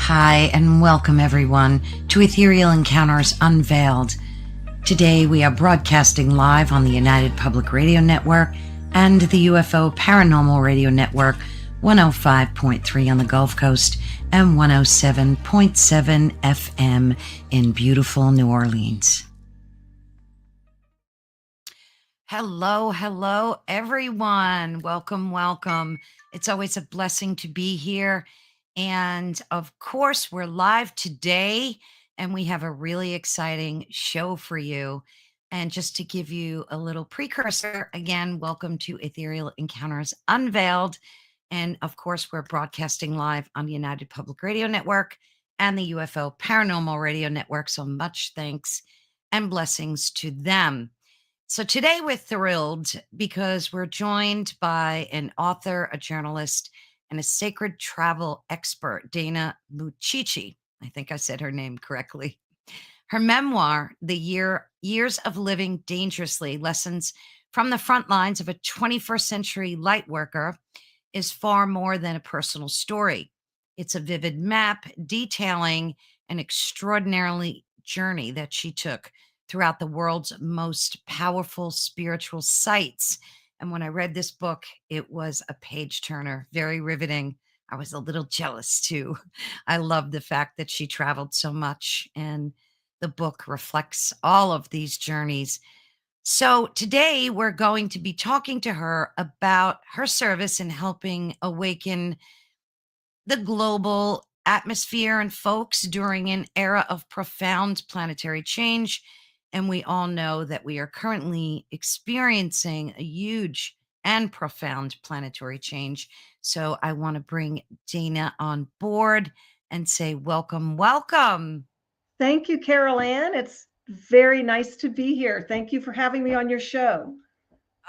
Hi, and welcome everyone to Ethereal Encounters Unveiled. Today we are broadcasting live on the United Public Radio Network and the UFO Paranormal Radio Network, 105.3 on the Gulf Coast and 107.7 FM in beautiful New Orleans. Hello, everyone. Welcome. It's always a blessing to be here. And of course, we're live today, and we have a really exciting show for you. And just to give you a little precursor, again, welcome to Ethereal Encounters Unveiled. And of course, we're broadcasting live on the United Public Radio Network and the UFO Paranormal Radio Network. So much thanks and blessings to them. So today we're thrilled because we're joined by an author, a journalist, and a sacred travel expert, Dana Micucci. I think I said her name correctly. Her memoir, Years of Living Dangerously, Lessons from the Front Lines of a 21st Century Lightworker, is far more than a personal story. It's a vivid map detailing an extraordinarily journey that she took throughout the world's most powerful spiritual sites. And when I read this book, it was a page turner, very riveting. I was a little jealous too. I love the fact that she traveled so much, and the book reflects all of these journeys. So today we're going to be talking to her about her service in helping awaken the global atmosphere and folks during an era of profound planetary change. And we all know that we are currently experiencing a huge and profound planetary change. So I want to bring Dana on board and say, welcome. Thank you, Carol Ann. It's very nice to be here. Thank you for having me on your show.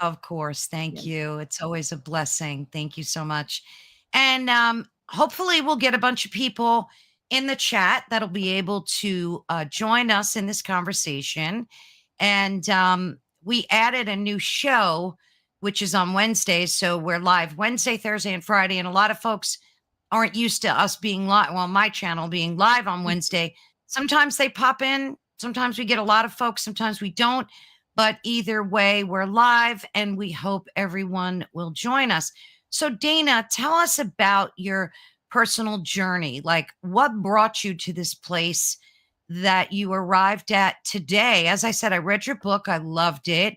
Of course. Thank you. It's always a blessing. Thank you so much. And hopefully we'll get a bunch of people in the chat that'll be able to join us in this conversation. And we added a new show, which is on Wednesdays. So we're live Wednesday, Thursday, and Friday. And a lot of folks aren't used to us being live. Well, my channel being live on Wednesday. Sometimes they pop in. Sometimes we get a lot of folks. Sometimes we don't. But either way, we're live, and we hope everyone will join us. So Dana, tell us about your personal journey. Like, what brought you to this place that you arrived at today? As I said, I read your book. I loved it.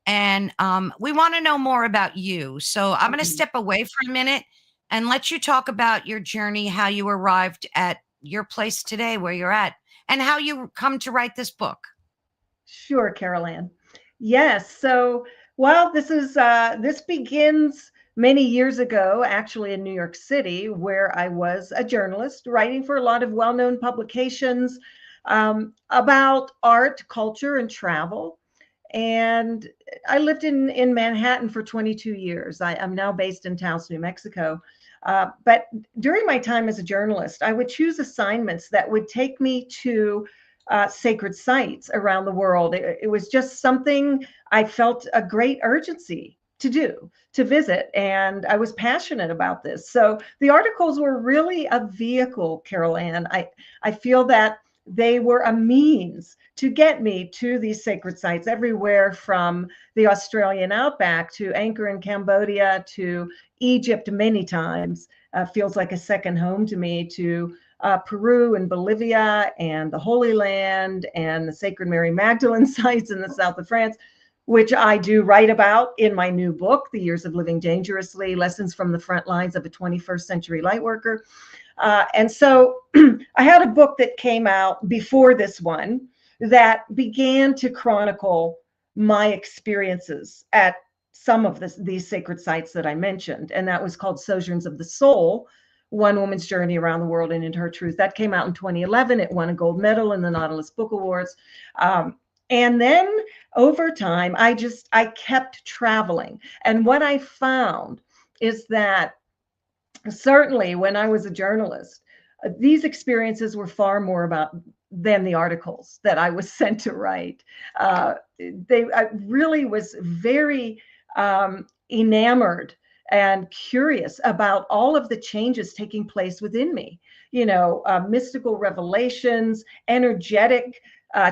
And we want to know more about you. So I'm going to step away for a minute and let you talk about your journey, how you arrived at your place today, where you're at, and how you come to write this book. Sure, Carol Ann. Yes. So, well, this begins many years ago, actually in New York City, where I was a journalist writing for a lot of well-known publications about art, culture, and travel. And I lived in Manhattan for 22 years. I'm now based in Taos, New Mexico. But during my time as a journalist, I would choose assignments that would take me to sacred sites around the world. It was just something I felt a great urgency to do, to visit. And I was passionate about this. So the articles were really a vehicle, Carol Ann. I feel that they were a means to get me to these sacred sites everywhere from the Australian outback to Angkor in Cambodia to Egypt many times. Feels like a second home to me, to Peru and Bolivia and the Holy Land and the Sacred Mary Magdalene sites in the south of France, which I do write about in my new book, The Years of Living Dangerously, Lessons from the Front Lines of a 21st Century Lightworker. And so I had a book that came out before this one that began to chronicle my experiences at some of these sacred sites that I mentioned. And that was called Sojourns of the Soul, One Woman's Journey Around the World and Into Her Truth. That came out in 2011. It won a gold medal in the Nautilus Book Awards. And then over time, I kept traveling. And what I found is that certainly when I was a journalist, these experiences were far more about than the articles that I was sent to write. I really was very enamored and curious about all of the changes taking place within me, mystical revelations, energetic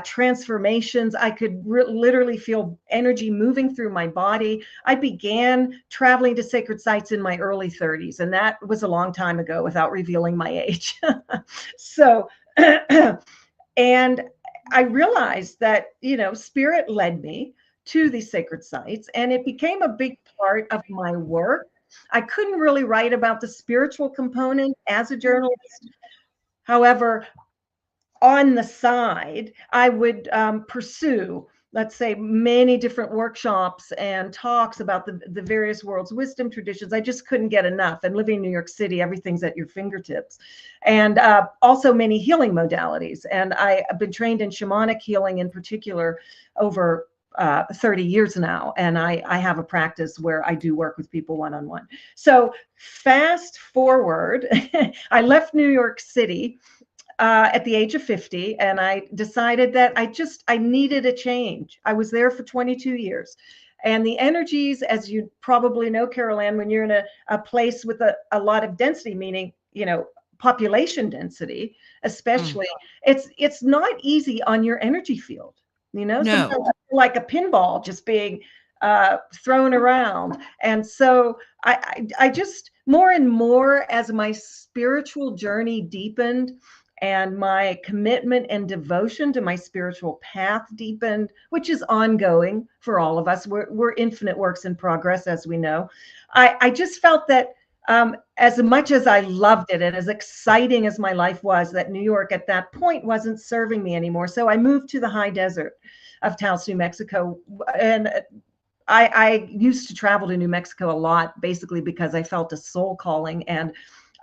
transformations. I could literally feel energy moving through my body. I began traveling to sacred sites in my early 30s, and that was a long time ago without revealing my age. So, and I realized that, spirit led me to these sacred sites, and it became a big part of my work. I couldn't really write about the spiritual component as a journalist. However, on the side, I would pursue, let's say, many different workshops and talks about the various world's wisdom traditions. I just couldn't get enough. And living in New York City, everything's at your fingertips. And also many healing modalities. And I've been trained in shamanic healing in particular over 30 years now. And I have a practice where I do work with people one-on-one. So fast forward, I left New York City at the age of 50, and I decided that I needed a change. I was there for 22 years. And the energies, as you probably know, Carol Ann, when you're in a place with a lot of density, meaning, population density, especially, it's not easy on your energy field. No. Sometimes like a pinball just being thrown around. And so I just more and more, as my spiritual journey deepened, and my commitment and devotion to my spiritual path deepened, which is ongoing for all of us. We're infinite works in progress, as we know. I just felt that as much as I loved it and as exciting as my life was, that New York at that point wasn't serving me anymore. So I moved to the high desert of Taos, New Mexico. And I used to travel to New Mexico a lot, basically because I felt a soul calling, and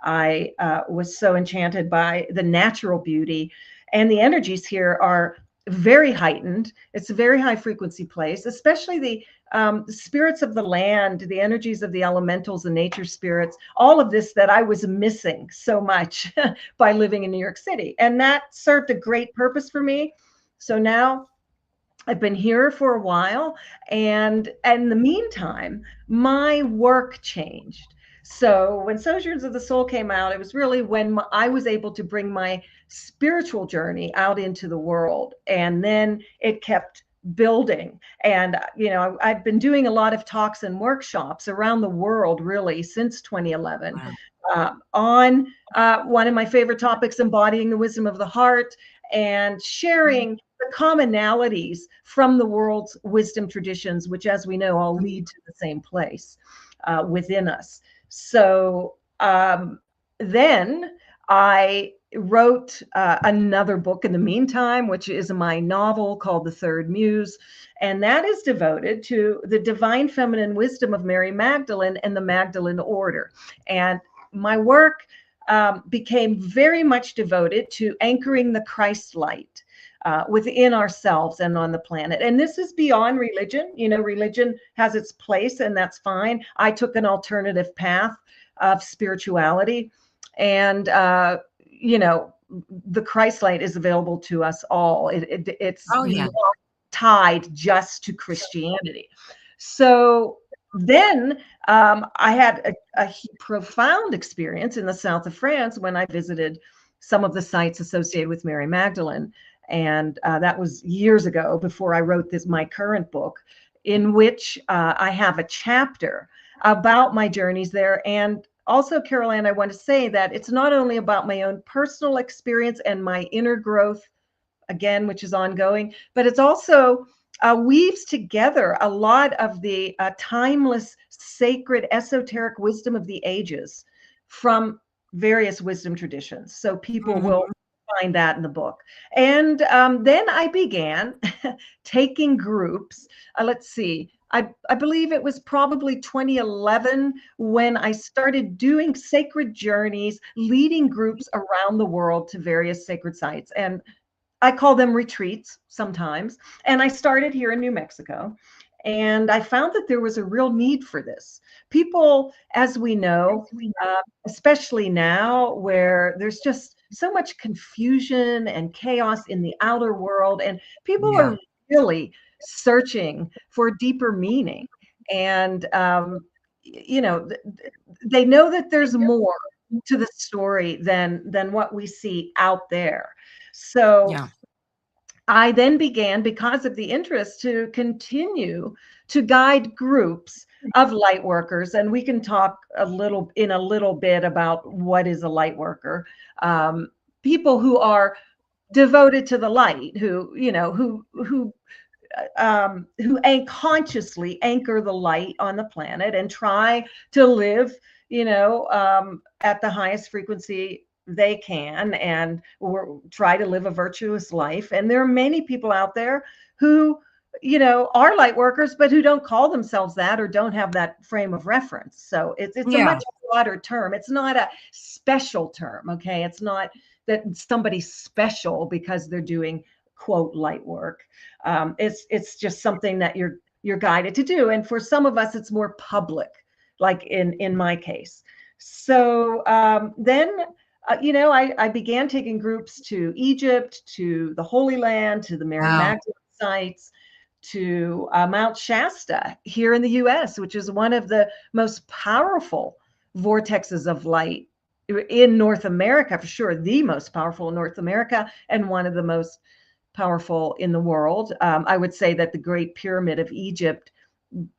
I was so enchanted by the natural beauty, and the energies here are very heightened. It's a very high frequency place, especially the spirits of the land, the energies of the elementals, the nature spirits, all of this that I was missing so much by living in New York City. And that served a great purpose for me. So now I've been here for a while, and in the meantime, my work changed. So when Sojourns of the Soul came out, it was really when I was able to bring my spiritual journey out into the world, and then it kept building. And I've been doing a lot of talks and workshops around the world, really, since 2011. Wow. On one of my favorite topics, embodying the wisdom of the heart, and sharing the commonalities from the world's wisdom traditions, which, as we know, all lead to the same place within us. So then I wrote another book in the meantime, which is my novel called The Third Muse. And that is devoted to the divine feminine wisdom of Mary Magdalene and the Magdalene Order. And my work became very much devoted to anchoring the Christ light within ourselves and on the planet. And this is beyond religion. Religion has its place, and that's fine. I took an alternative path of spirituality, and the Christ light is available to us all. It's not tied just to Christianity. So then I had a profound experience in the south of France when I visited some of the sites associated with Mary Magdalene. And that was years ago, before I wrote my current book, in which I have a chapter about my journeys there. And also, Carol Ann, I want to say that it's not only about my own personal experience and my inner growth, again, which is ongoing, but it's also weaves together a lot of the timeless, sacred, esoteric wisdom of the ages from various wisdom traditions. So people will find that in the book. And then I began taking groups. Let's see, I believe it was probably 2011 when I started doing sacred journeys, leading groups around the world to various sacred sites. And I call them retreats sometimes. And I started here in New Mexico. And I found that there was a real need for this. People, as we know, especially now, where there's just so much confusion and chaos in the outer world, and people are really searching for deeper meaning. And you know, they know that there's more to the story than what we see out there. So Yeah. I then began, because of the interest, to continue to guide groups of light workers, and we can talk a little bit about what is a light worker. Um, People who are devoted to the light, who consciously anchor the light on the planet and try to live, at the highest frequency they can, and try to live a virtuous life. And there are many people out there who, are light workers, but who don't call themselves that or don't have that frame of reference. So it's a Yeah. much broader term. It's not a special term. Okay. It's not that somebody's special because they're doing quote light work. It's just something that you're guided to do, and for some of us, it's more public, like in my case. So then, I began taking groups to Egypt, to the Holy Land, to the Mary Wow. Magdalene sites, to Mount Shasta here in the U.S., which is one of the most powerful vortexes of light in North America, for sure, the most powerful in North America, and one of the most powerful in the world. I would say that the Great Pyramid of Egypt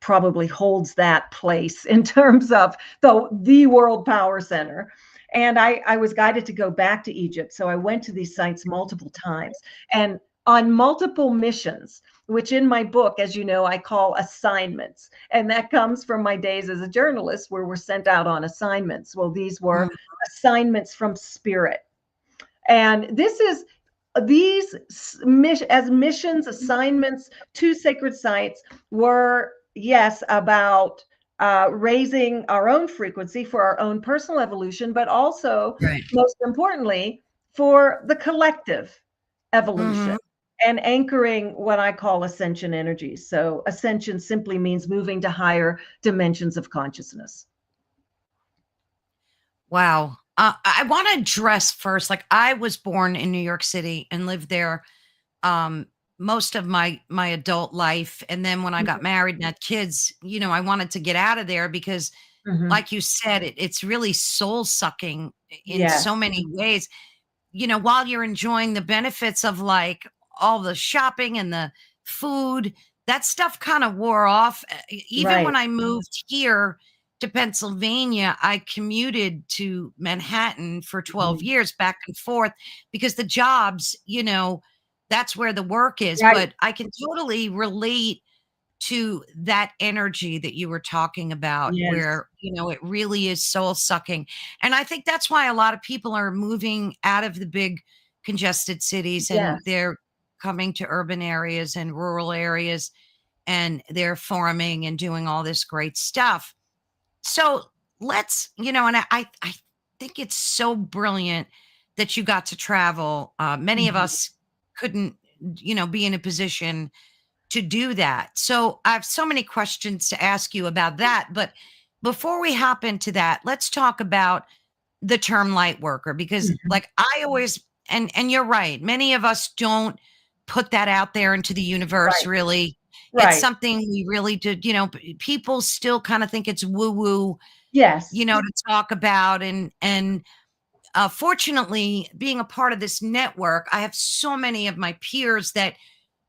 probably holds that place in terms of the world power center. And I was guided to go back to Egypt. So I went to these sites multiple times and on multiple missions, which in my book, as you know, I call assignments. And that comes from my days as a journalist where we're sent out on assignments. Well, these were Mm. assignments from spirit. And this is these as missions, assignments to sacred sites were, yes, about raising our own frequency for our own personal evolution, but also, Right. most importantly, for the collective evolution Hmm. and anchoring what I call ascension energies. So ascension simply means moving to higher dimensions of consciousness. Wow. I want to address first, like I was born in New York City and lived there um most of my adult life. And then when I got married and had kids, I wanted to get out of there because Mm-hmm. like you said, it's really soul sucking in so Yes, many ways. While you're enjoying the benefits of like all the shopping and the food, that stuff kind of wore off. Even when right. I moved here to Pennsylvania, I commuted to Manhattan for 12 Mhm. years back and forth because the jobs, that's where the work is. Right. But I can totally relate to that energy that you were talking about Yes. where it really is soul sucking. And I think that's why a lot of people are moving out of the big congested cities and Yes. they're coming to urban areas and rural areas, and they're farming and doing all this great stuff. So let's, and I think it's so brilliant that you got to travel. Many of Mhm. us couldn't, be in a position to do that. So I have so many questions to ask you about that. But before we hop into that, let's talk about the term light worker, because Mhm. like I always, and you're right, many of us don't put that out there into the universe Right. really. It's Right. something we really did, people still kind of think it's woo woo, Yes. to talk about. And fortunately, being a part of this network, I have so many of my peers that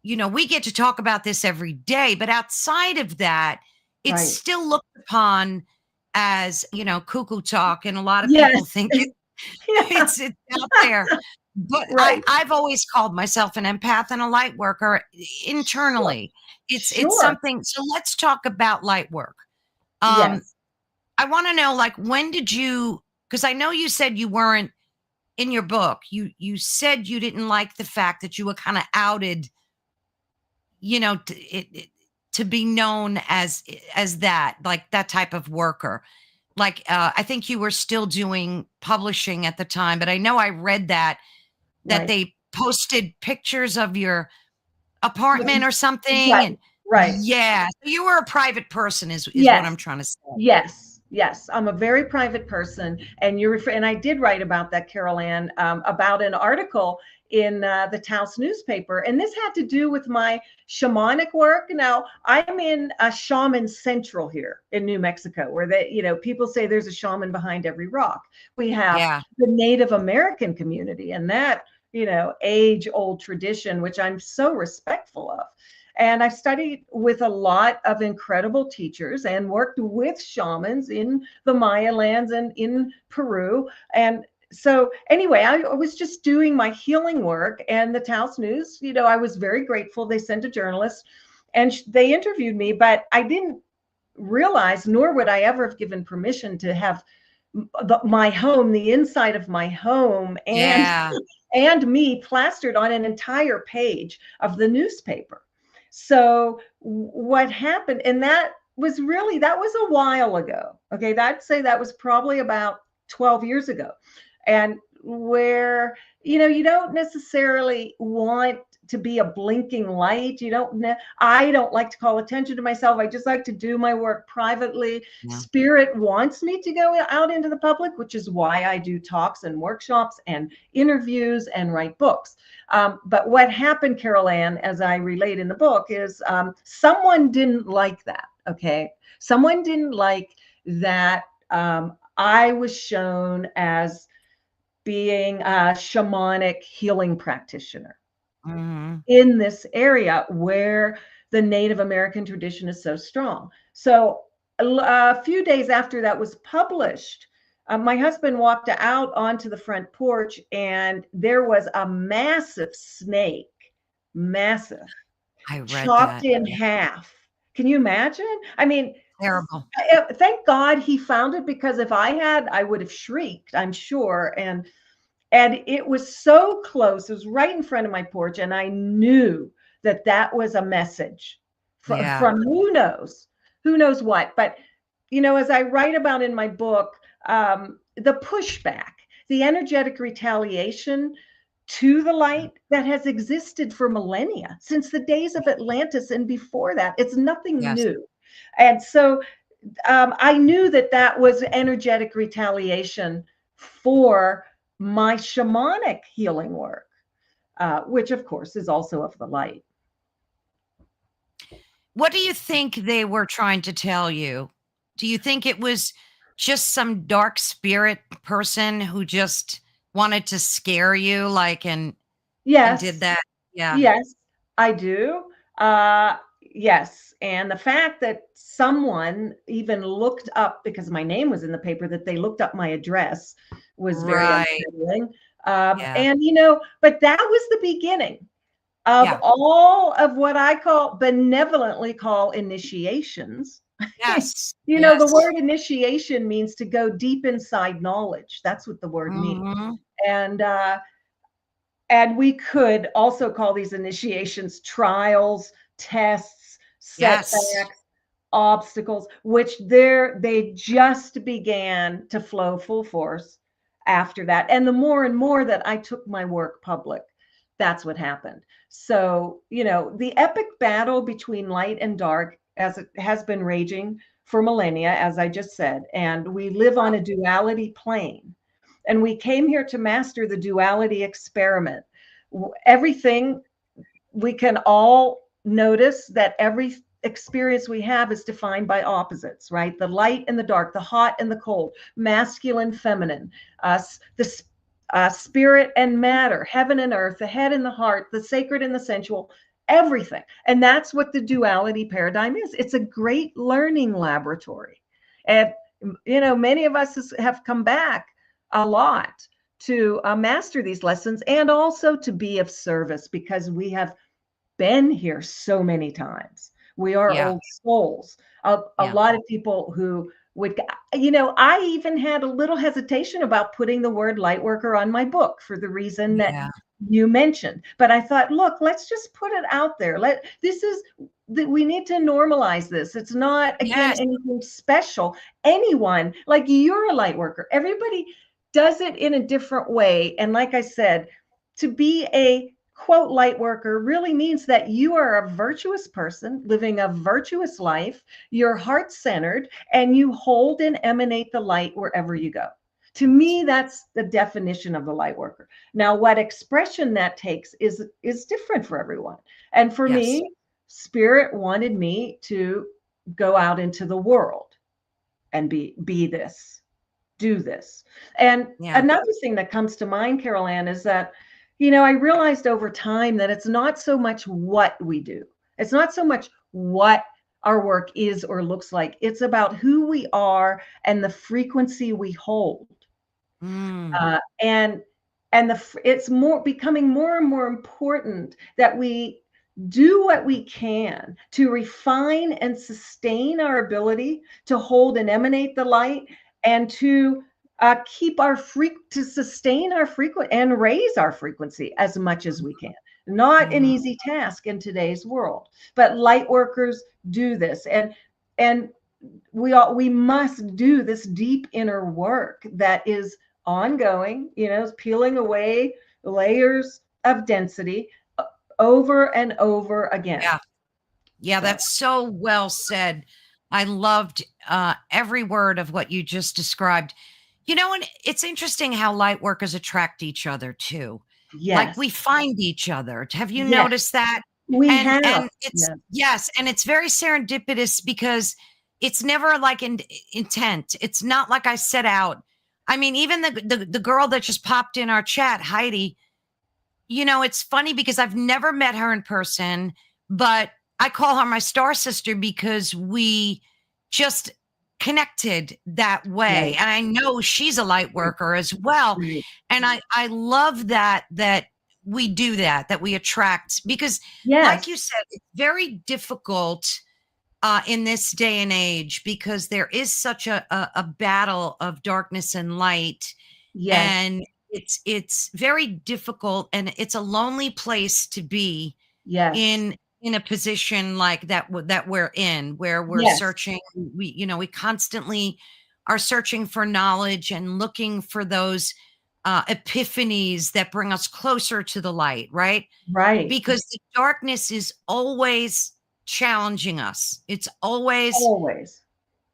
we get to talk about this every day, but outside of that, it's Right. still looked upon as, cuckoo talk. And a lot of people Yes. think Yeah. it's out there. But Right. I've always called myself an empath and a light worker Sure. internally. It's Sure. something. So let's talk about light work. Um, Yes. I want to know, like, when did you, because I know you said you weren't in your book, you said you didn't like the fact that you were kind of outed, to be known as that, like that type of worker. Like I think you were still doing publishing at the time, but I know I read that Right. they posted pictures of your apartment or something. Right. And Right. yeah, so you were a private person is what I'm Yes. trying to say. Yes. Yes, I'm a very private person, and and I did write about that, Carol Ann, about an article in the Taos newspaper, and this had to do with my shamanic work. Now, I'm in a shaman central here in New Mexico, where people say there's a shaman behind every rock. We have Yeah. the Native American community, and that age-old tradition, which I'm so respectful of. And I've studied with a lot of incredible teachers and worked with shamans in the Maya lands and in Peru. And so anyway, I was just doing my healing work, and the Taos News, I was very grateful. They sent a journalist and they interviewed me, but I didn't realize, nor would I ever have given permission to have my home, the inside of my home, Yeah. and me plastered on an entire page of the newspaper. So what happened, and that was a while ago. Okay, I'd say that was probably about 12 years ago. And where, you don't necessarily want to be a blinking light. I don't like to call attention to myself. I just like to do my work privately. Yeah. Spirit wants me to go out into the public, which is why I do talks and workshops and interviews and write books. But what happened, Carol Ann, as I relate in the book, is someone didn't like that. Okay. Someone didn't like that I was shown as being a shamanic healing practitioner in this area where the Native American tradition is so strong. So a few days after that was published, my husband walked out onto the front porch, and there was a massive snake, massive, I read chopped that. in Yeah. half. Can you imagine? I mean, Terrible. thank God he found it, because if I had, I would have shrieked, I'm sure. And it was so close. It was right in front of my porch, and I knew that that was a message Yeah. from who knows what. But as I write about in my book, the pushback, the energetic retaliation to the light that has existed for millennia, since the days of Atlantis and before that. It's nothing Yes. new. And so I knew that that was energetic retaliation for my shamanic healing work, which of course is also of the light. What do you think they were trying to tell you? Do you think it was just some dark spirit person who just wanted to scare you, like, and did Yes, that? Yeah. yes, I do. Yes. And the fact that someone even looked up, because my name was in the paper, that they looked up my address was very Right. unsettling. Yeah. But that was the beginning of Yeah. all of what I benevolently call initiations. Yes. The Yes. word initiation means to go deep inside knowledge. That's what the word means. Mhm. And we could also call these initiations trials, tests, Yes. setbacks, obstacles, which they just began to flow full force after that. And the more and more that I took my work public, that's what happened. So, the epic battle between light and dark, as it has been raging for millennia, as I just said, and we live on a duality plane. And we came here to master the duality experiment. Everything, we can all notice that every experience we have is defined by opposites, right? The light and the dark, the hot and the cold, masculine, feminine, the spirit and matter, heaven and earth, the head and the heart, the sacred and the sensual, everything. And that's what the duality paradigm is. It's a great learning laboratory. And, many of us have come back a lot to master these lessons, and also to be of service, because we have been here so many times. We are Yeah. old souls. A Yeah. lot of people who would, I even had a little hesitation about putting the word Lightworker on my book for the reason that Yeah. you mentioned. But I thought, look, let's just put it out there. We need to normalize this. It's not, again, Yes. anything special. Anyone, like, you're a Lightworker. Everybody does it in a different way. And like I said, to be a quote light worker really means that you are a virtuous person living a virtuous life. You're heart centered and you hold and emanate the light wherever you go. To me, that's the definition of the light worker. Now, what expression that takes is different for everyone. And for Yes. me, Spirit wanted me to go out into the world and be this, do this. And Yeah. another thing that comes to mind, Carol Ann, is that, I realized over time that it's not so much what we do. It's not so much what our work is or looks like. It's about who we are and the frequency we hold. Mm. And it's more becoming more and more important that we do what we can to refine and sustain our ability to hold and emanate the light, and to keep to sustain our frequency and raise our frequency as much as we can. Not an Mhm. easy task in today's world, but light workers do this, and we must do this deep inner work that is ongoing, peeling away layers of density over and over again. Yeah. Yeah, So, that's so well said. I loved every word of what you just described. And it's interesting how light workers attract each other too. Like yes, we find each other. Have you yes, noticed that? we And have. and it's Yes, yes, and it's very serendipitous because it's never like intent. It's not like I set out. I mean, even the girl that just popped in our chat, Heidi, it's funny because I've never met her in person, but I call her my star sister because we just connected that way. right, And I know she's a light right, worker as well. right. And I love that we do that we attract because like Yes, you said, it's very difficult in this day and age because there is such a battle of darkness and light, yes, and it's very difficult, and it's a lonely place to be yes, in a position like that we're in, where we're yes, searching. We constantly are searching for knowledge and looking for those epiphanies that bring us closer to the light, right? right. Because the darkness is always challenging us. It's always Always.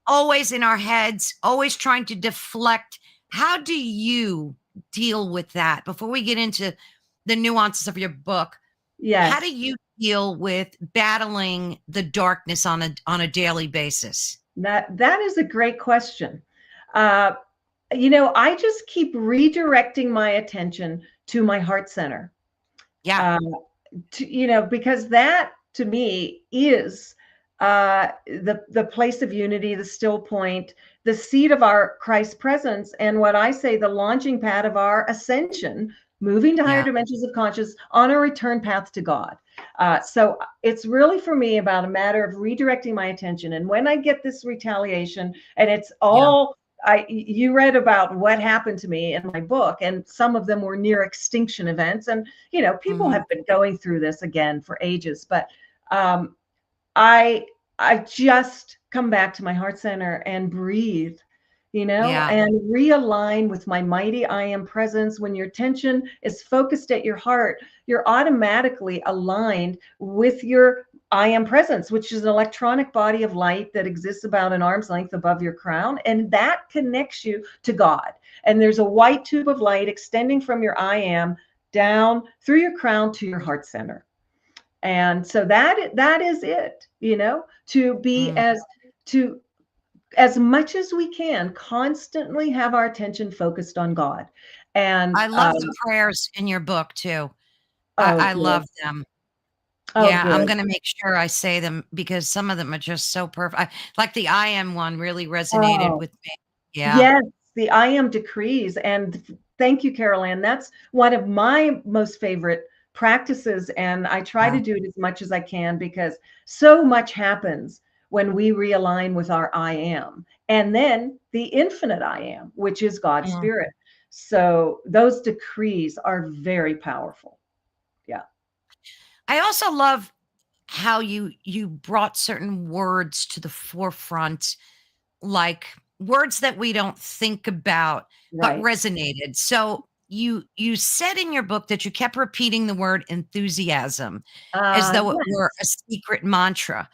always in our heads, always trying to deflect. How do you deal with that? Before we get into the nuances of your book, how do Yes. you deal with battling the darkness on a daily basis? That is a great question. Uh, I just keep redirecting my attention to my heart center. Yeah. Uh, because that to me is the place of unity, the still point, the seat of our Christ presence, and what I say, the launching pad of our ascension, moving to higher Yeah. dimensions of conscious on a return path to God. So it's really for me about a matter of redirecting my attention. And when I get this retaliation, and it's Yeah. all you read about what happened to me in my book, and some of them were near extinction events, and people Mhm. have been going through this again for ages, but um, I I just come back to my heart center and breathe, Yeah. and realign with my mighty I am presence. When your attention is focused at your heart, you're automatically aligned with your I am presence, which is an electronic body of light that exists about an arm's length above your crown, and that connects you to God. And there's a white tube of light extending from your I am down through your crown to your heart center. And so that is it, to be Mm. to as much as we can constantly have our attention focused on God. And I love the prayers in your book too. oh, I good. love them. Oh, Yeah, I'm good. gonna make sure I say them because some of them are just so perfect. Like the I am one really resonated Oh, with me. Yeah. yes, the I am decrees. And thank you, Carol Ann. That's one of my most favorite practices. And I try Yeah. to do it as much as I can, because so much happens when we realign with our I am. And then the infinite I am, which is God's Mm. spirit. So those decrees are very powerful. Yeah. I also love how you brought certain words to the forefront, like words that we don't think about but Right. resonated. So, you said in your book that you kept repeating the word enthusiasm as though it were Yes. a secret mantra,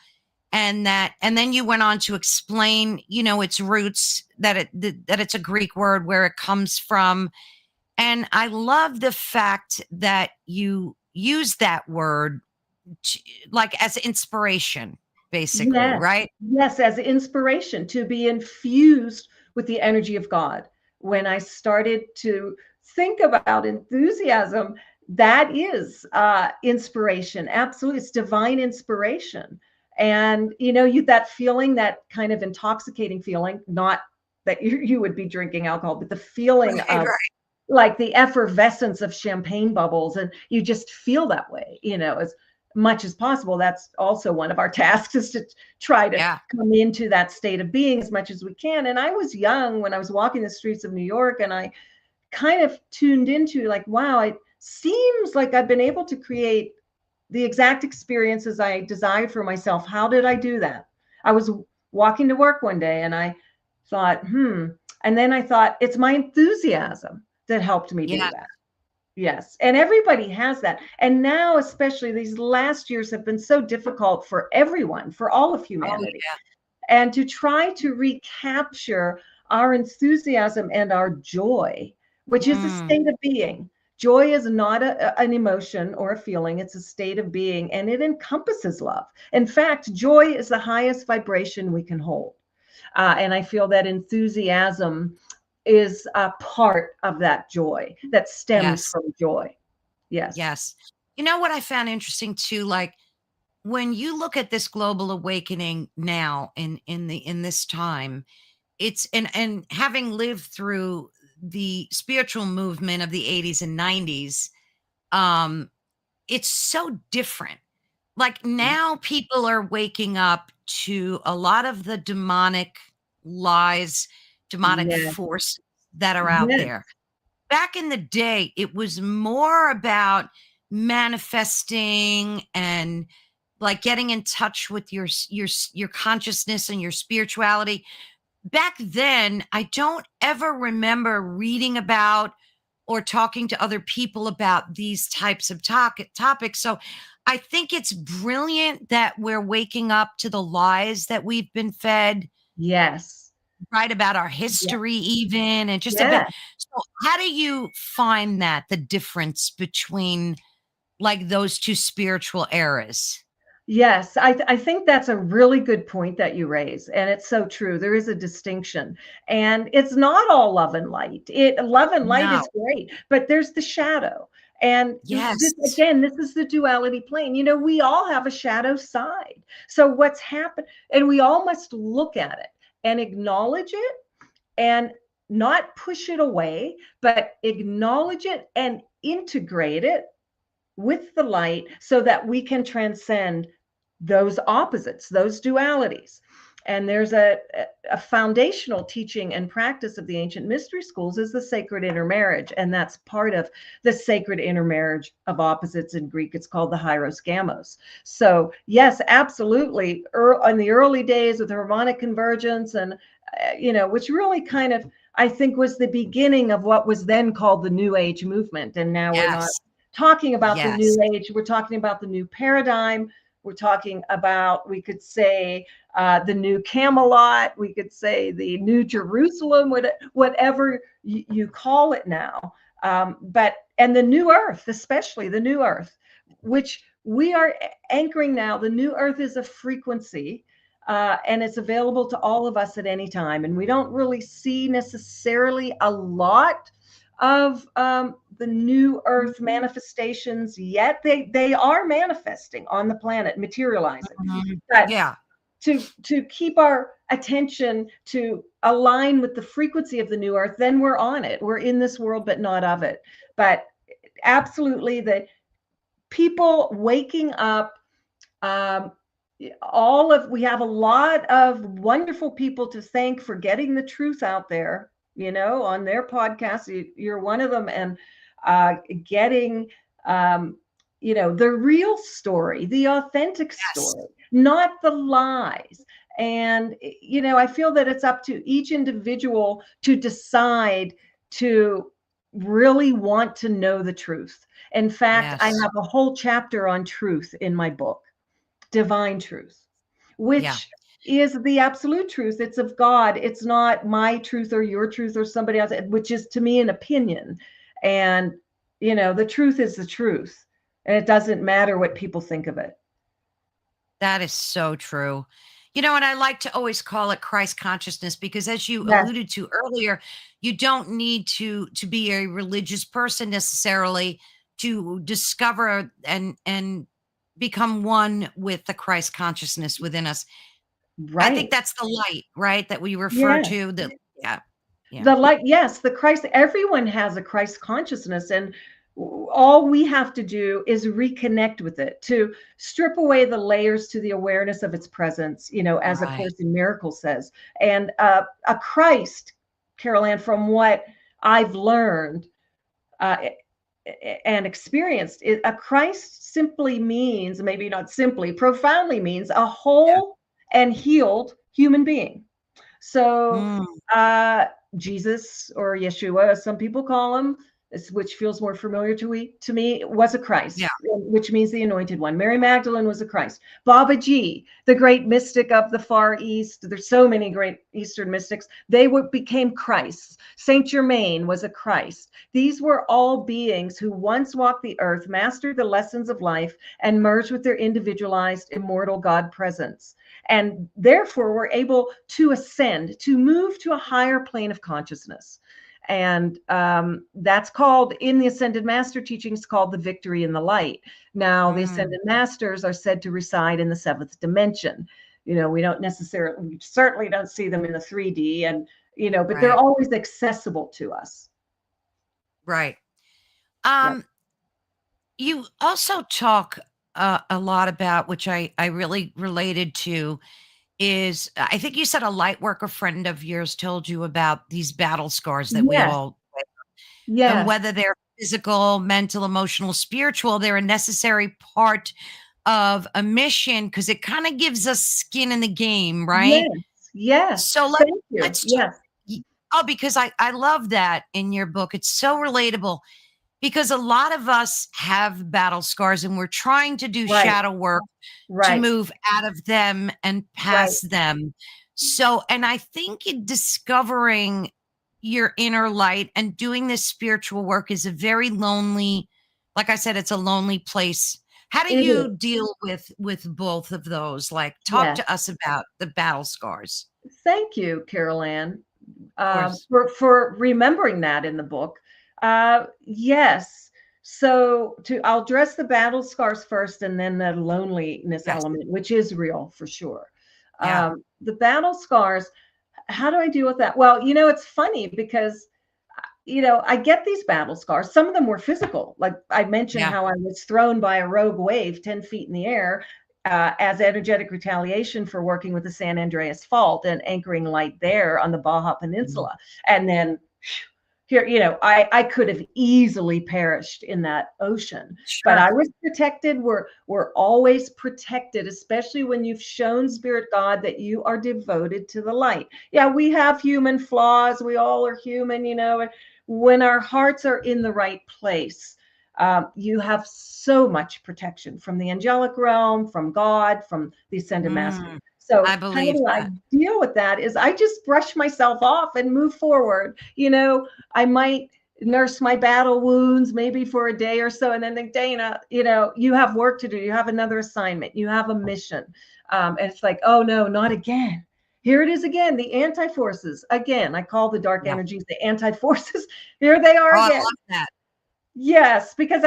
and then you went on to explain, its roots, that it's a Greek word, where it comes from. And I love the fact that you use that word to, like, as inspiration, basically, Yes, right? yes, as inspiration to be infused with the energy of God. When I started to think about enthusiasm, that is inspiration. Absolutely, it's divine inspiration. And you that feeling, that kind of intoxicating feeling, not that you would be drinking alcohol, but the feeling Right, of right. like the effervescence of champagne bubbles, and you just feel that way, as much as possible. That's also one of our tasks, is to try to Yeah. come into that state of being as much as we can. And I was young when I was walking the streets of New York, and I kind of tuned into, like, wow, it seems like I've been able to create the exact experiences I desired for myself. How did I do that? I was walking to work one day, and I thought, and then I thought, it's my enthusiasm that helped me do Yeah. that. Yes. And everybody has that. And now, especially, these last years have been so difficult for everyone, for all of Oh, humanity. yeah. And to try to recapture our enthusiasm and our joy, which is a Mm, state of being. Joy is not an emotion or a feeling, it's a state of being, and it encompasses love. In fact, joy is the highest vibration we can hold. And I feel that enthusiasm is a part of that joy that stems yes. from joy. Yes. Yes. You know what I found interesting too? Like, when you look at this global awakening now, in this time, it's and having lived through the spiritual movement of the 80s and 90s, um, it's so different. Like, now people are waking up to a lot of the demonic lies, demonic Yes. forces that are out Yes. there. Back in the day, it was more about manifesting and, like, getting in touch with your consciousness and your spirituality. Back then, I don't ever remember reading about or talking to other people about these types of topics. So I think it's brilliant that we're waking up to the lies that we've been fed, Yes. right, about our Yes. history, even, and just a bit. Yes. So how do you find that, the difference between, like, those two spiritual eras? Yes, I think that's a really good point that you raise, and it's so true. There is a distinction, and it's not all love and light. Love and light No. is great, but there's the shadow. And this, Yes. again, this is the duality plane. We all have a shadow side. So what's happened, and we all must look at it and acknowledge it, and not push it away, but acknowledge it and integrate it with the light, so that we can transcend those opposites, those dualities. And there's a foundational teaching and practice of the ancient mystery schools, is the sacred intermarriage. And that's part of the sacred intermarriage of opposites. In Greek, it's called the hieros gamos. So yes, absolutely. In the early days with harmonic convergence, and which really kind of, I think, was the beginning of what was then called the New Age movement. And now we're not Yes. talking about the Yes. New Age, we're talking about the new paradigm. We're talking about, we could say, the new Camelot, we could say the new Jerusalem, whatever you call it now. And the new earth, especially the new earth, which we are anchoring now. The new earth is a frequency, and it's available to all of us at any time. And we don't really see necessarily a lot of the new earth manifestations yet. They are manifesting on the planet, materializing. Mhm. But Yeah. to keep our attention to align with the frequency of the new earth, then we're on it. We're in this world, but not of it. But absolutely, the people waking up, um, we have a lot of wonderful people to thank for getting the truth out there, on their podcast. You're one of them. And getting, the real story, the authentic Yes. story, not the lies. And I feel that it's up to each individual to decide to really want to know the truth. In fact, I Yes. have a whole chapter on truth in my book, divine truth, Yeah. which is the absolute truth. It's of God. It's not my truth or your truth or somebody else, which is to me an opinion. And, the truth is the truth. And it doesn't matter what people think of it. That is so true. And I like to always call it Christ consciousness because as you Yes, alluded to earlier, you don't need to be a religious person necessarily to discover and become one with the Christ consciousness within us. I think right. that's the light, right? That we refer Yes. to that. Yeah. Yeah. The light, yes, the Christ, everyone has a Christ consciousness. And all we have to do is reconnect with it, to strip away the layers to the awareness of its presence, as A Right. Course in Miracles says. And a Christ, Carol Ann, from what I've learned uh, and experienced, a Christ simply means, maybe not simply, profoundly means a Yeah. whole and healed human being. So, Mm, uh, Jesus or Yeshua, as some people call him, which feels more familiar to me, was a yeah. Christ, which means the anointed one. Mary Magdalene was a Christ. Baba Ji, the great mystic of the Far East, there's so many great Eastern mystics, became Christs. Saint Germain was a Christ. These were all beings who once walked the earth, mastered the lessons of life, and merged with their individualized, immortal God presence, and therefore we're able to ascend, to move to a higher plane of consciousness. And that's called, in the Ascended Master teachings, called the victory in the light. Now, the Mm, Ascended Masters are said to reside in the seventh dimension. We don't necessarily, we certainly don't see them in the 3D, and but they're right. always accessible to us. Right. Yep. Um, you also talk a lot about, which I really related to, is I think you said a light worker friend of yours told you about these battle scars that we Yes. all, and Yes. whether they're physical, mental, emotional, spiritual, they're a necessary part of a mission because it kind of gives us skin in the game, right? Yes. Yes. So Thank you. let's Yes. oh, because I love that in your book. It's so relatable because a lot of us have battle scars and we're trying to do Right. shadow work to Right. move out of them and Right. past them. So, and I think in discovering your inner light and doing this spiritual work is a very lonely, like I said, it's a lonely place. How do It you is. deal with both of those? Like, talk Yes. to us about the battle scars. Thank you, Carol Ann, Of course. for remembering that in the book. Yes. So I'll address the battle scars first, and then the loneliness Yes. element, which is real for sure. Yeah. The battle scars. How do I deal with that? Well, it's funny because I get these battle scars. Some of them were physical. Like I mentioned Yeah. how I was thrown by a rogue wave 10 feet in the air as energetic retaliation for working with the San Andreas Fault and anchoring light there on the Baja Mhm. Peninsula. And then here, I could have easily perished in that ocean, but Sure. I was protected. We're always protected, especially when you've shown Spirit God that you are devoted to the light. Yeah, we have human flaws. We all are human, and when our hearts are in the right place, you have so much protection from the angelic realm, from God, from the Ascended Master. Mm, I So how believe do I that. deal with that? Is I just brush myself off and move forward. I might nurse my battle wounds maybe for a day or so, and then think, Dana, you have work to do. You have another assignment. You have a mission. And it's like, oh no, not again. Here it is again, the anti-forces. Again, I call the dark Yeah. energies the anti-forces. Here they Oh, are I again. love that. Yes, because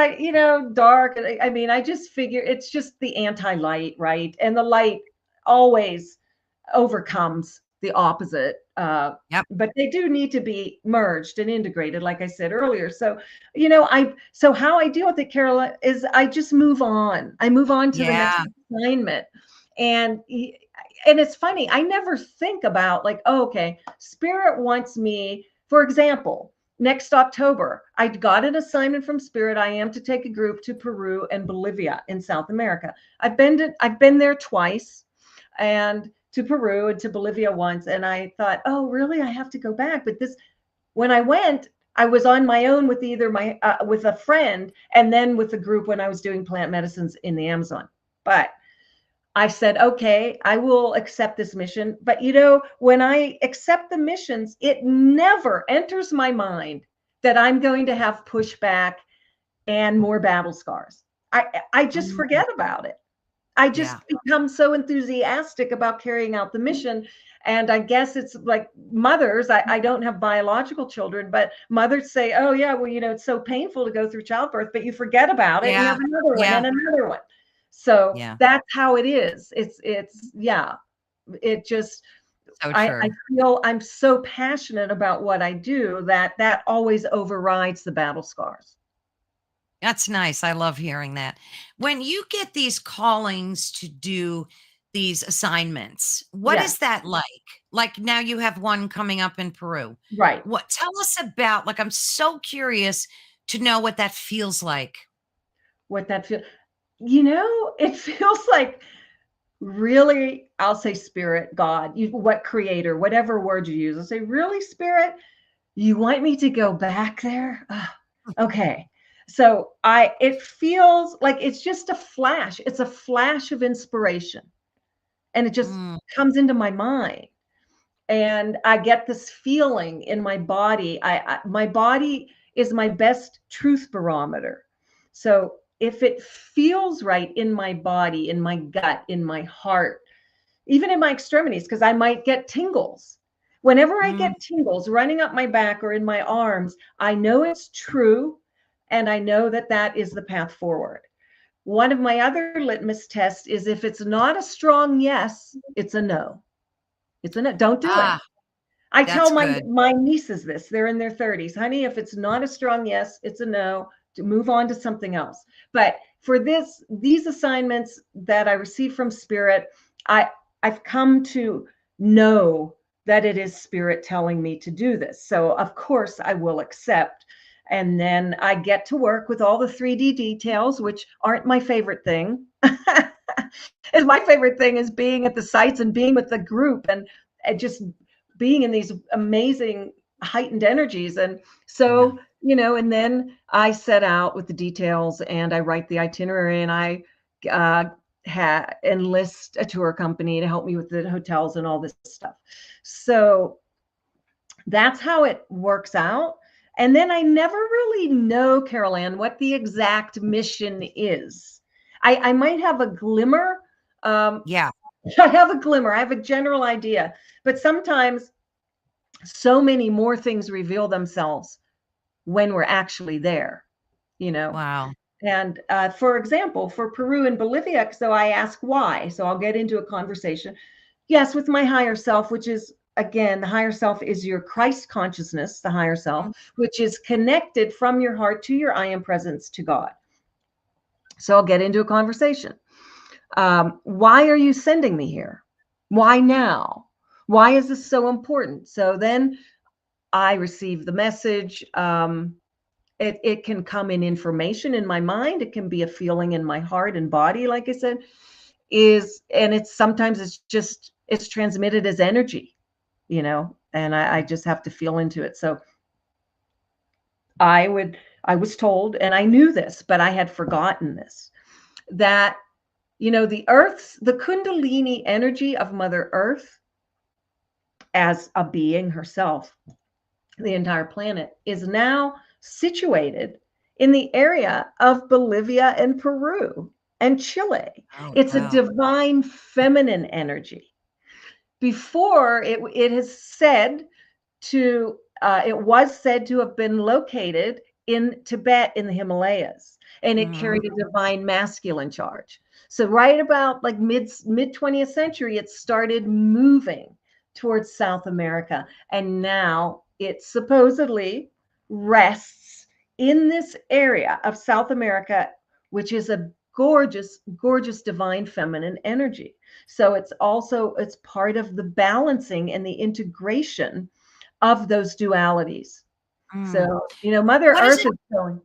dark. I mean, I just figure it's just the anti-light, right? And the light always overcomes the opposite. Yep. But they do need to be merged and integrated, like I said earlier. So, how I deal with it, Carol, is I just move on. I move on to the next Yeah. assignment. And and it's funny, I never think about like, oh, okay, Spirit wants me, for example, next October, I got an assignment from Spirit. I am to take a group to Peru and Bolivia in South America. I've been there twice, and to Peru and to Bolivia once. And I thought, oh, really? I have to go back. But when I went, I was on my own with either my with a friend, and then with the group when I was doing plant medicines in the Amazon. But I said, okay, I will accept this mission. But when I accept the missions, it never enters my mind that I'm going to have pushback and more battle scars. I just Mm, forget about it. I just yeah. become so enthusiastic about carrying out the mission. And I guess it's like mothers, I don't have biological children, but mothers say, oh, yeah, well, it's so painful to go through childbirth, but you forget about it and you Yeah. have another one Yeah. and another one. So Yeah. that's how it is. Yeah, it just, So I true. feel I'm so passionate about what I do that always overrides the battle scars. That's nice. I love hearing that. When you get these callings to do these assignments, what Yes, is that like? Like now you have one coming up in Peru. right. What tell us about like I'm so curious to know what that feels like. What that feel, it feels like really, I'll say spirit, God, what creator, whatever word you use. I'll say, really, spirit, you want me to go back there? Okay. So it feels like it's just a flash. It's a flash of inspiration. And it just Mm, comes into my mind. And I get this feeling in my body. My body is my best truth barometer. So if it feels right in my body, in my gut, in my heart, even in my extremities, because I might get tingles. Whenever I mm, get tingles running up my back or in my arms, I know it's true, and I know that that is the path forward. One of my other litmus tests is if it's not a strong yes, it's a no. It's a no. Don't do it. ah, I tell that's my good. my nieces this. They're in their 30s. Honey, if it's not a strong yes, it's a no. To move on to something else. But for these assignments that I receive from spirit, I I've come to know that it is spirit telling me to do this. So of course I will accept. And then I get to work with all the 3D details, which aren't my favorite thing. And my favorite thing is being at the sites and being with the group and just being in these amazing heightened energies. And Yeah. so, and then I set out with the details and I write the itinerary and I uh, enlist a tour company to help me with the hotels and all this stuff. So that's how it works out. And then I never really know, Carol Ann, what the exact mission is. I might have a glimmer. Um, Yeah. I have a glimmer. I have a general idea. But sometimes so many more things reveal themselves when we're actually there, you know. Wow. And for example, for Peru and Bolivia, so I ask why. So I'll get into a conversation. Yes, with my higher self, which is, again, the higher self is your Christ consciousness, the higher self, Mm, which is connected from your heart to your I am presence to God. So I'll get into a conversation. Why are you sending me here? Why now? Why is this so important? So then I receive the message. It can come in information in my mind. It can be a feeling in my heart and body, like I said, and it's sometimes it's transmitted as energy, and I just have to feel into it. So I was told, and I knew this, but I had forgotten this, that, the Kundalini energy of Mother Earth as a being herself, the entire planet, is now situated in the area of Bolivia and Peru and Chile. oh, It's a wow. divine feminine energy. Before it is said to it was said to have been located in Tibet in the Himalayas, and it Mhm. carried a divine masculine charge. So right about like mid 20th century, it started moving towards South America, and now it supposedly rests in this area of South America, which is a gorgeous, gorgeous divine feminine energy. So it's part of the balancing and the integration of those dualities. Mm. So, Mother What is Earth it? is going,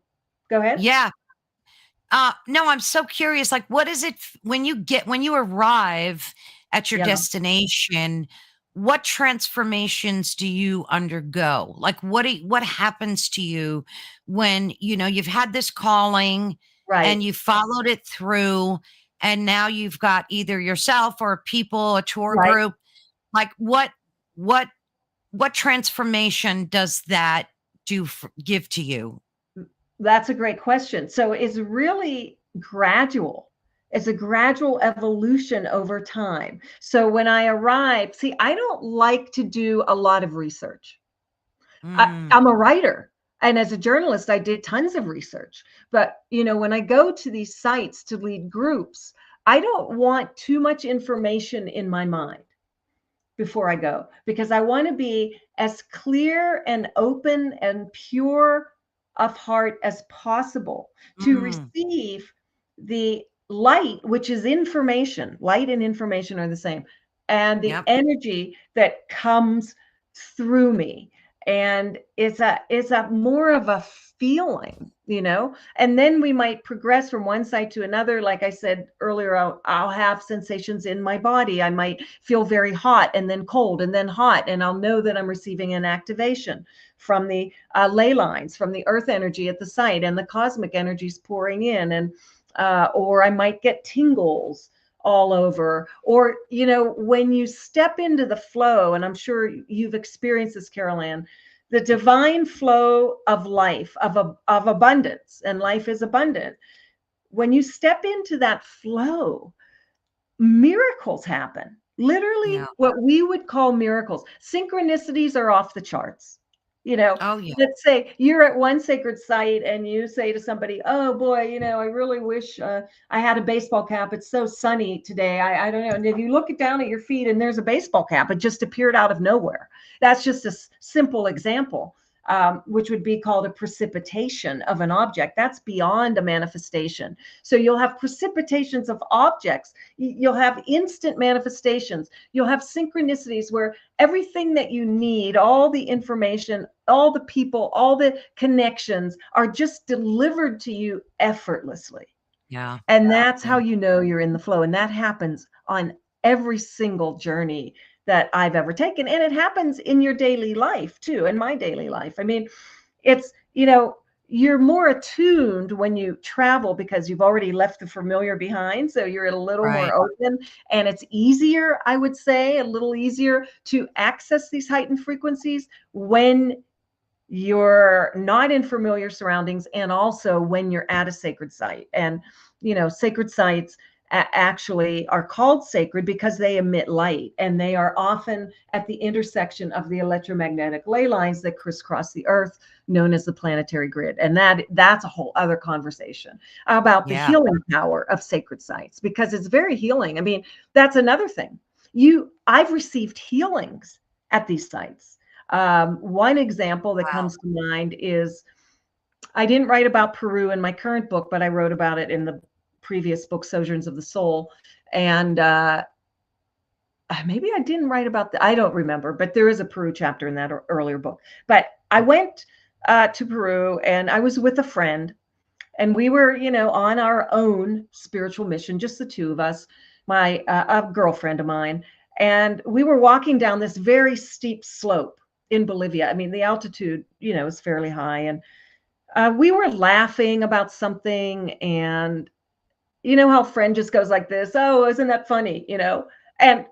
go ahead. Yeah. No, I'm so curious. Like, what is it when you arrive at your Yeah. destination? what transformations do you undergo? Like what happens to you when, you've had this calling and Right, you followed it through, and now you've got either yourself or people, a tour right. group. Like what what transformation does that give to you? That's a great question. So it's really gradual. It's a gradual evolution over time. So when I arrived, see, I don't like to do a lot of research. Mm, I'm a writer. And as a journalist, I did tons of research. But, when I go to these sites to lead groups, I don't want too much information in my mind before I go, because I want to be as clear and open and pure of heart as possible to mm, receive the light, which is information. Light and information are the same, and the yep, energy that comes through me. And it's a more of a feeling. And then we might progress from one side to another. Like I said earlier, I'll have sensations in my body. I might feel very hot and then cold and then hot, and I'll know that I'm receiving an activation from the ley lines, from the earth energy at the site, and the cosmic energies pouring in. And or I might get tingles all over. Or when you step into the flow, and I'm sure you've experienced this, Carol Ann, the divine flow of life, of abundance, and life is abundant. When you step into that flow, miracles happen. Literally, yeah. what we would call miracles. Synchronicities are off the charts. You know, Oh, yeah. let's say you're at one sacred site and you say to somebody, "Oh boy, I really wish I had a baseball cap. It's so sunny today. I don't know." And if you look down at your feet and there's a baseball cap, it just appeared out of nowhere. That's just a simple example. Which would be called a precipitation of an object. That's beyond a manifestation. So you'll have precipitations of objects. You'll have instant manifestations. You'll have synchronicities where everything that you need, all the information, all the people, all the connections are just delivered to you effortlessly. Yeah. And that's Yeah. how you know you're in the flow. And that happens on every single journey that I've ever taken. And it happens in your daily life too, in my daily life. I mean, it's, you're more attuned when you travel because you've already left the familiar behind. So you're a little more Right. open, and it's easier, I would say, a little easier to access these heightened frequencies when you're not in familiar surroundings, and also when you're at a sacred site. And sacred sites actually are called sacred because they emit light, and they are often at the intersection of the electromagnetic ley lines that crisscross the earth, known as the planetary grid. And that's a whole other conversation about the Yeah. healing power of sacred sites, because it's very healing. I mean, that's another thing. I've received healings at these sites. One example that Wow. comes to mind is, I didn't write about Peru in my current book, but I wrote about it in the previous book, Sojourns of the Soul. And maybe I didn't write about I don't remember, but there is a Peru chapter in that earlier book. But I went to Peru, and I was with a friend, and we were, on our own spiritual mission, just the two of us, a girlfriend of mine. And we were walking down this very steep slope in Bolivia. I mean, the altitude, is fairly high. And we were laughing about something. And you know how a friend just goes like this, "Oh, isn't that funny?" And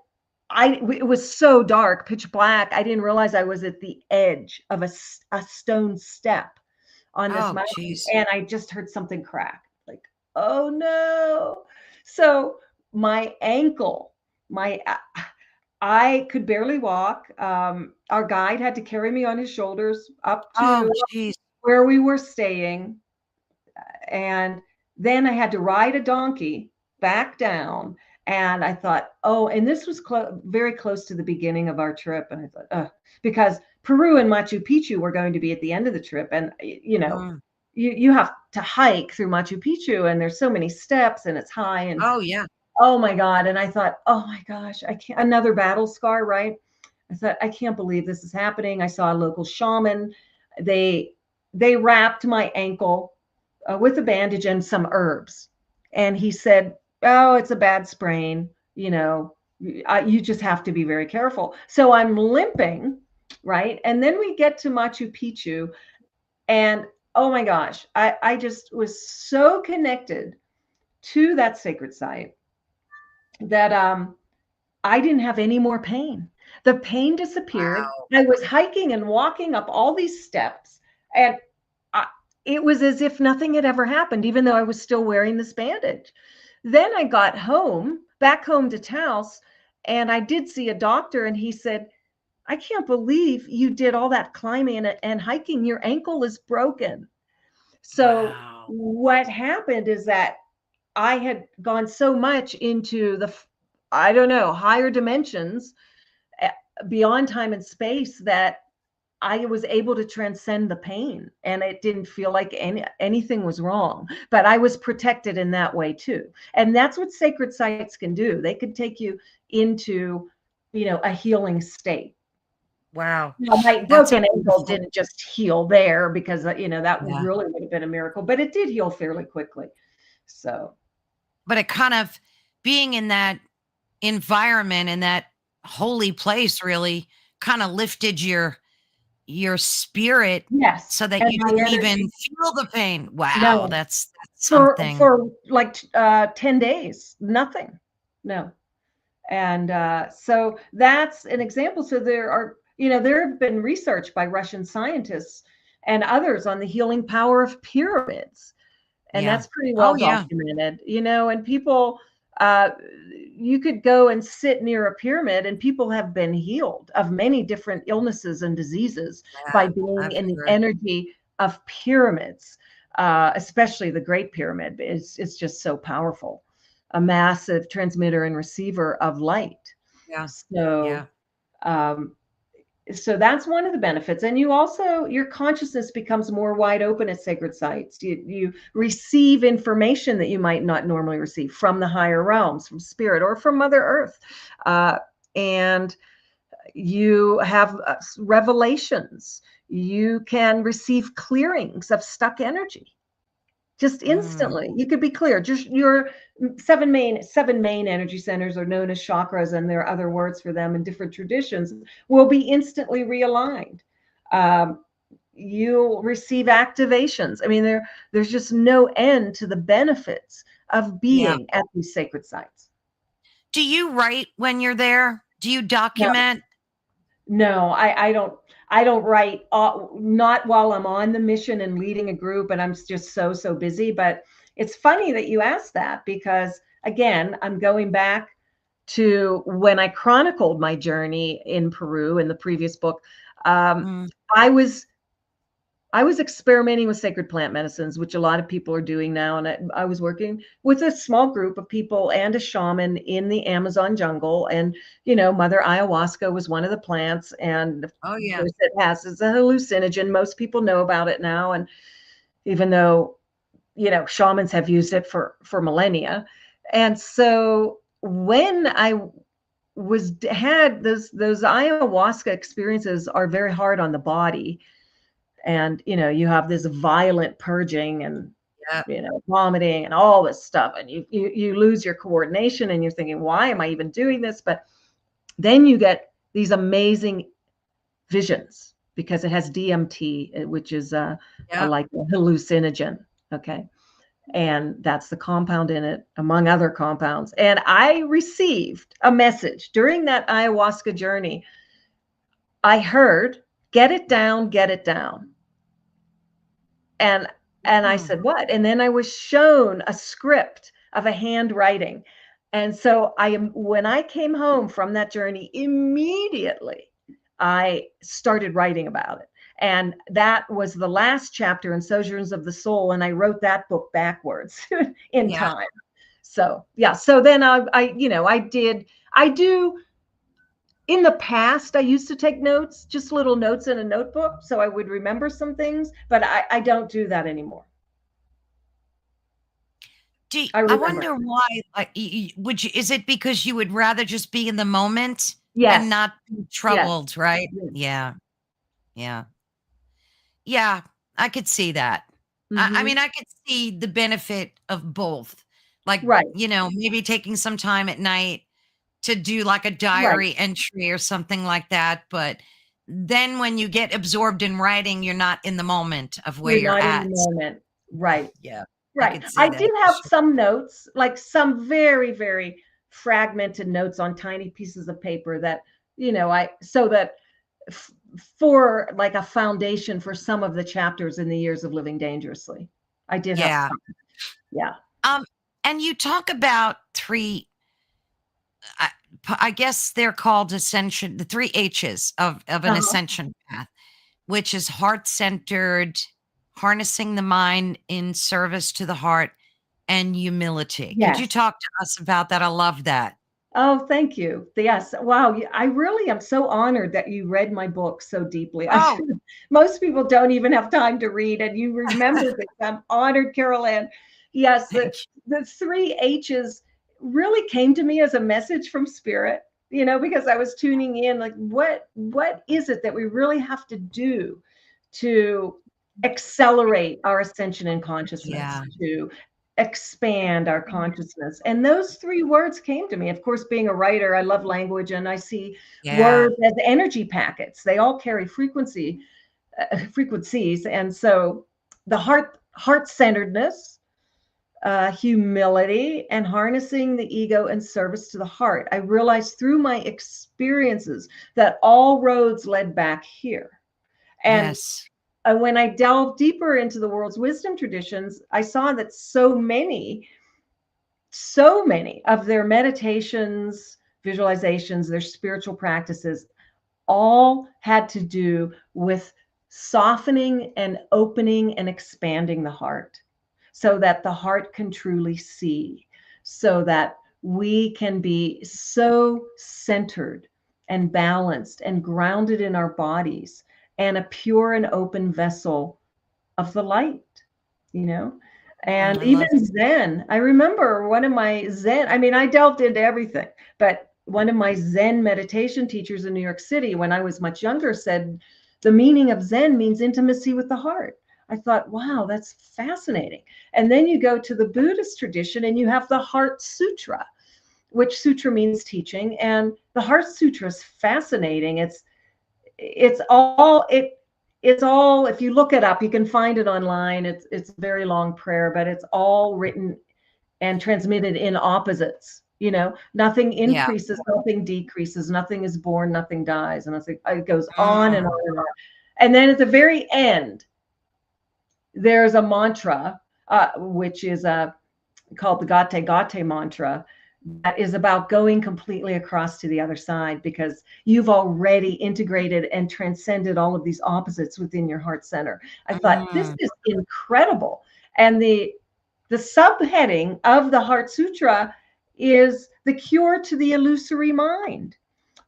it was so dark, pitch black. I didn't realize I was at the edge of a stone step on this Oh, mountain, geez. and I just heard something crack, like, "Oh no." So my ankle, my I could barely walk. Our guide had to carry me on his shoulders up Oh, to geez. where we were staying, and then I had to ride a donkey back down. And I thought, oh, and this was very close to the beginning of our trip. And I thought, because Peru and Machu Picchu were going to be at the end of the trip. And, Mm. you have to hike through Machu Picchu, and there's so many steps, and it's high. And Oh, yeah. oh my God. And I thought, oh my gosh, I can't, another battle scar, right? I thought, I can't believe this is happening. I saw a local shaman. They they wrapped my ankle with a bandage and some herbs. And he said, "Oh, it's a bad sprain. You just have to be very careful. So I'm limping, right? And then we get to Machu Picchu, and oh my gosh, I just was so connected to that sacred site that I didn't have any more pain. The pain disappeared. Wow. I was hiking and walking up all these steps, and I, it was as if nothing had ever happened, even though I was still wearing this bandage. Then I got home, back home to Taos, and I did see a doctor, and he said, I can't believe you did all that climbing and hiking. Your ankle is broken. So, Wow. what happened is that I had gone so much into the, I don't know, higher dimensions eh, beyond time and space that I was able to transcend the pain, and it didn't feel like anything was wrong. But I was protected in that way too. And that's what sacred sites can do. They could take you into, a healing state. Wow. Now, my That's broken ankle beautiful. didn't just heal there because, that Yeah. really would have been a miracle, but it did heal fairly quickly. So, But it kind of being in that environment and that holy place really kind of lifted your spirit yes, so that and you my didn't even energy. feel the pain. Wow, No, that's for something. for like 10 days, nothing. No. And so that's an example. So there have been research by Russian scientists and others on the healing power of pyramids. And Yeah. that's pretty Oh, well yeah. documented, and people, uh, you could go and sit near a pyramid, and people have been healed of many different illnesses and diseases by Yeah, being I've in the heard. energy of pyramids, especially the Great Pyramid. It's just so powerful, a massive transmitter and receiver of light. Yeah. So, Yeah. um, so that's one of the benefits. And you also, your consciousness becomes more wide open at sacred sites. You receive information that you might not normally receive from the higher realms, from spirit or from Mother Earth. And you have revelations. You can receive clearings of stuck energy just Mm, instantly. You could be clear. Just your seven main energy centers are known as chakras, and there are other words for them in different traditions, will be instantly realigned. Um, you'll receive activations. I mean, there's just no end to the benefits of yeah. being at these sacred sites. Do you write when you're there? Do you No, document? no, I don't write, not while I'm on the mission and leading a group, and I'm just so busy. But it's funny that you asked that, because again, I'm going back to when I chronicled my journey in Peru in the previous book. Um, Mm, I was I was experimenting with sacred plant medicines, which a lot of people are doing now. And I was working with a small group of people and a shaman in the Amazon jungle. And, Mother Ayahuasca was one of the plants. And of oh, yeah. course, it's a hallucinogen. Most people know about it now. And even though, shamans have used it for millennia. And so when I had those ayahuasca experiences are very hard on the body, and you have this violent purging and Yeah. vomiting and all this stuff, and you lose your coordination, and you're thinking, why am I even doing this? But then you get these amazing visions because it has DMT, which is Yeah. like a hallucinogen. Okay. And that's the compound in it, among other compounds. And I received a message during that ayahuasca journey. I heard, get it down, get it down. And I Mm, said, what? And then I was shown a script of a handwriting. And so when I came home from that journey, immediately I started writing about it. And that was the last chapter in Sojourns of the Soul. And I wrote that book backwards in yeah. time. So yeah. So then I do. In the past, I used to take notes, just little notes in a notebook, so I would remember some things, but I don't do that anymore. I I remember. wonder why, like, would you, is it because you would rather just be in the moment and Yes. not be Yes. troubled, right? Yes. Yeah. Yeah. Yeah. I could see that. I Hmm. mean, I could see the benefit of both. Like, Right. maybe taking some time at night to do like a Right. diary entry or something like that. But then when you get absorbed in writing, you're not in the moment of where You're you're not in the at. moment. Right. Yeah, I Right. could see I that do for have sure. some notes, like some very, very fragmented notes on tiny pieces of paper that, so that f- for like a foundation for some of the chapters in the Years of Living Dangerously. I did have Yeah. some. Yeah. Um, and you talk about three, I, I guess they're called ascension, the three H's of an Uh-huh. ascension path, which is heart centered, harnessing the mind in service to the heart, and humility. Could you Yes. talk to us about that? I love that. Oh, thank you. Yes. Wow. I really am so honored that you read my book so deeply. I Oh, should, most people don't even have time to read, and you remember this. I'm honored, Carol Ann. Yes, thank the three H's really came to me as a message from Spirit, because I was tuning in, like, what is it that we really have to do to accelerate our ascension in you. consciousness, Yeah. to expand our consciousness. And those three words came to me. Of course, being a writer, I love language, and I see Yeah. words as energy packets. They all carry frequencies. And so the heart-centeredness, humility, and harnessing the ego in service to the heart. I realized through my experiences that all roads led back here. And Yes. when I delved deeper into the world's wisdom traditions, I saw that so many of their meditations, visualizations, their spiritual practices all had to do with softening and opening and expanding the heart so that the heart can truly see, so that we can be so centered and balanced and grounded in our bodies and a pure and open vessel of the light, you know? And I even love Zen, I remember one of my Zen, I mean, I delved into everything, but one of my Zen meditation teachers in New York City, when I was much younger, said the meaning of Zen means intimacy with the heart. I thought, wow, that's fascinating. And then you go to the Buddhist tradition and you have the Heart Sutra, which sutra means teaching. And the Heart Sutra is fascinating. It's all if you look it up, you can find it online. It's a very long prayer, but it's all written and transmitted in opposites. Nothing Yeah. increases, nothing decreases, nothing is born, nothing dies, and it goes on and Mm. on and on. And then at the very end, there's a mantra, which is called the Gate Gate mantra, that is about going completely across to the other side because you've already integrated and transcended all of these opposites within your heart center. I thought, this Mm. is incredible. And the subheading of the Heart Sutra is the cure to the illusory mind.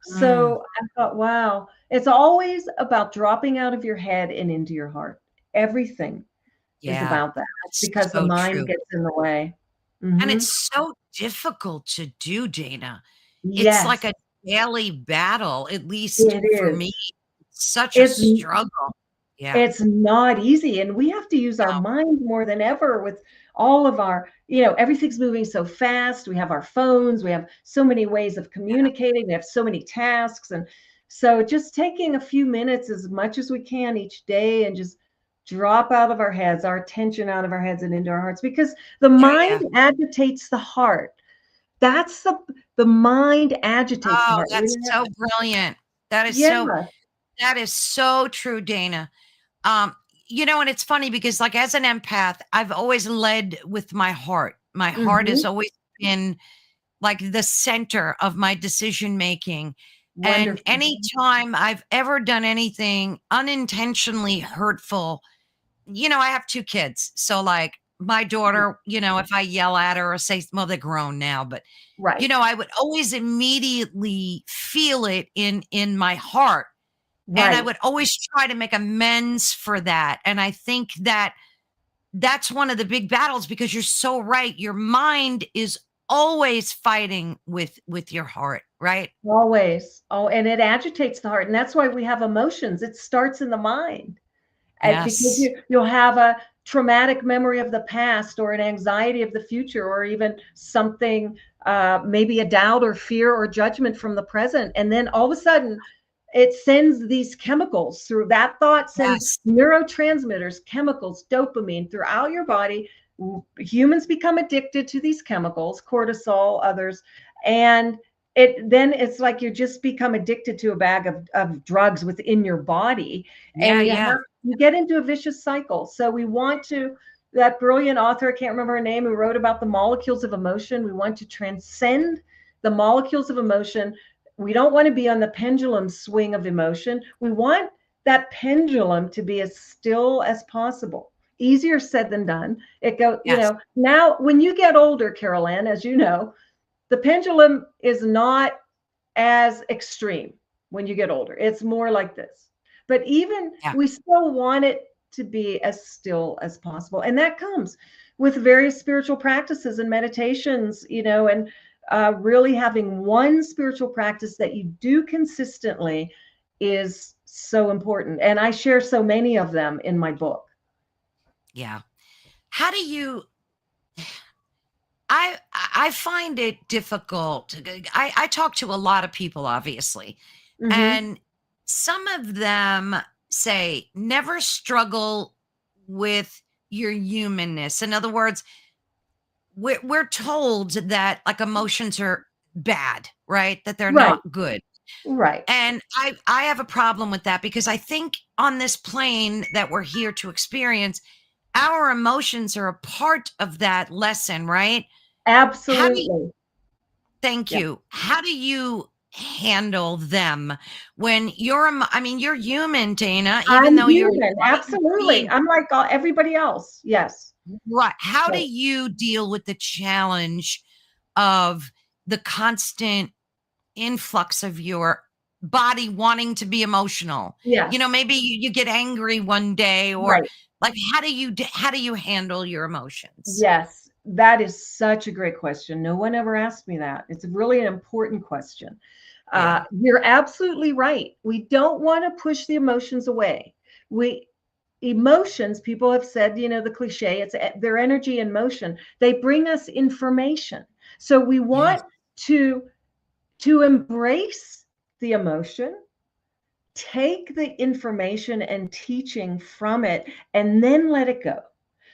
Mm. So I thought, wow, it's always about dropping out of your head and into your heart. Everything is Yeah. about that That's because the so mind true. gets in the way. And Hmm. it's so difficult to do, Dana. It's like Yes, a daily battle, at least it for me. is. Such a It's struggle. Yeah. it's not easy, and we have to use our No. mind more than ever with all of our, everything's moving so fast. We have our phones, we have so many ways of communicating, we have so many tasks, and so just taking a few minutes as much as we can each day and just drop out of our heads, our attention out of our heads and into our hearts, because the Yeah, mind yeah. agitates the heart. That's the mind agitates the Oh, heart. that's so brilliant. Yeah. That is so true, Dana. Um, and it's funny because like as an empath, I've always led with my heart. My heart has Hmm. always been like the center of my decision making. And Wonderful. anytime I've ever done anything unintentionally hurtful, I have two kids. So like my daughter, if I yell at her or say, well, they're grown now, but Right. I would always immediately feel it in my heart. And I Right. would always try to make amends for that. And I think that that's one of the big battles because you're so right. Your mind is always fighting with your heart, right? Always. Oh, and it agitates the heart. And that's why we have emotions. It starts in the mind. And because Yes. you'll have a traumatic memory of the past, or an anxiety of the future, or even something, maybe a doubt or fear or judgment from the present. And then all of a sudden, it sends these chemicals through, that thought sends Yes. neurotransmitters, chemicals, dopamine throughout your body. Humans become addicted to these chemicals, cortisol, others, and it's like you just become addicted to a bag of drugs within your body, Yeah, and yeah. you get into a vicious cycle. So we want to, that brilliant author, I can't remember her name, who wrote about the molecules of emotion, we want to transcend the molecules of emotion. We don't want to be on the pendulum swing of emotion. We want that pendulum to be as still as possible. Easier said than done. It goes, Yes. now when you get older, Carol Ann, as you know, the pendulum is not as extreme when you get older. It's more like this. But even Yeah. we still want it to be as still as possible. And that comes with various spiritual practices and meditations, and really having one spiritual practice that you do consistently is so important. And I share so many of them in my book. Yeah. How do you I find it difficult. I talk to a lot of people, obviously, Mm-hmm. and some of them say never struggle with your humanness. In other words, we're told that like emotions are bad, right? That they're Right, not good. right. And I have a problem with that because I think on this plane that we're here to experience, our emotions are a part of that lesson, right? How do you, Absolutely. thank Yeah. you. How do you handle them when I mean, you're human, Dana, even I'm though you're human. writing Absolutely. being, I'm like everybody else. Yes. right. How do Right. you deal with the challenge of the constant influx of your body wanting to be emotional? Yes. Maybe you get angry one day, or Right. like how do you handle your emotions? Yes. That is such a great question. No one ever asked me that. It's really an important question. Yeah. You're absolutely right. We don't want to push the emotions away. We Emotions, people have said, the cliche, it's their energy in motion. They bring us information. So we Yes. want to to embrace the emotion, take the information and teaching from it, and then let it go.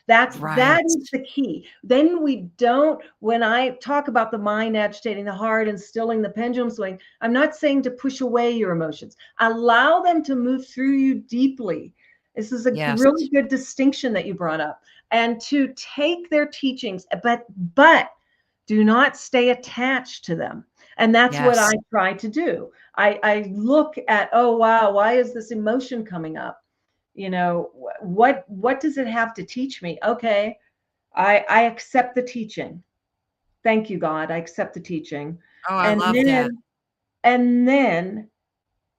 That Right. is the key. Then we don't, when I talk about the mind agitating the heart and stilling the pendulum swing, I'm not saying to push away your emotions. Allow them to move through you deeply. This is a Yes. really good distinction that you brought up. And to take their teachings, but do not stay attached to them. And that's what I Yes. try to do. I look at, oh wow, why is this emotion coming up? What does it have to teach me? Okay, I accept the teaching. Thank you, God. I accept the teaching. Oh, I And love that. then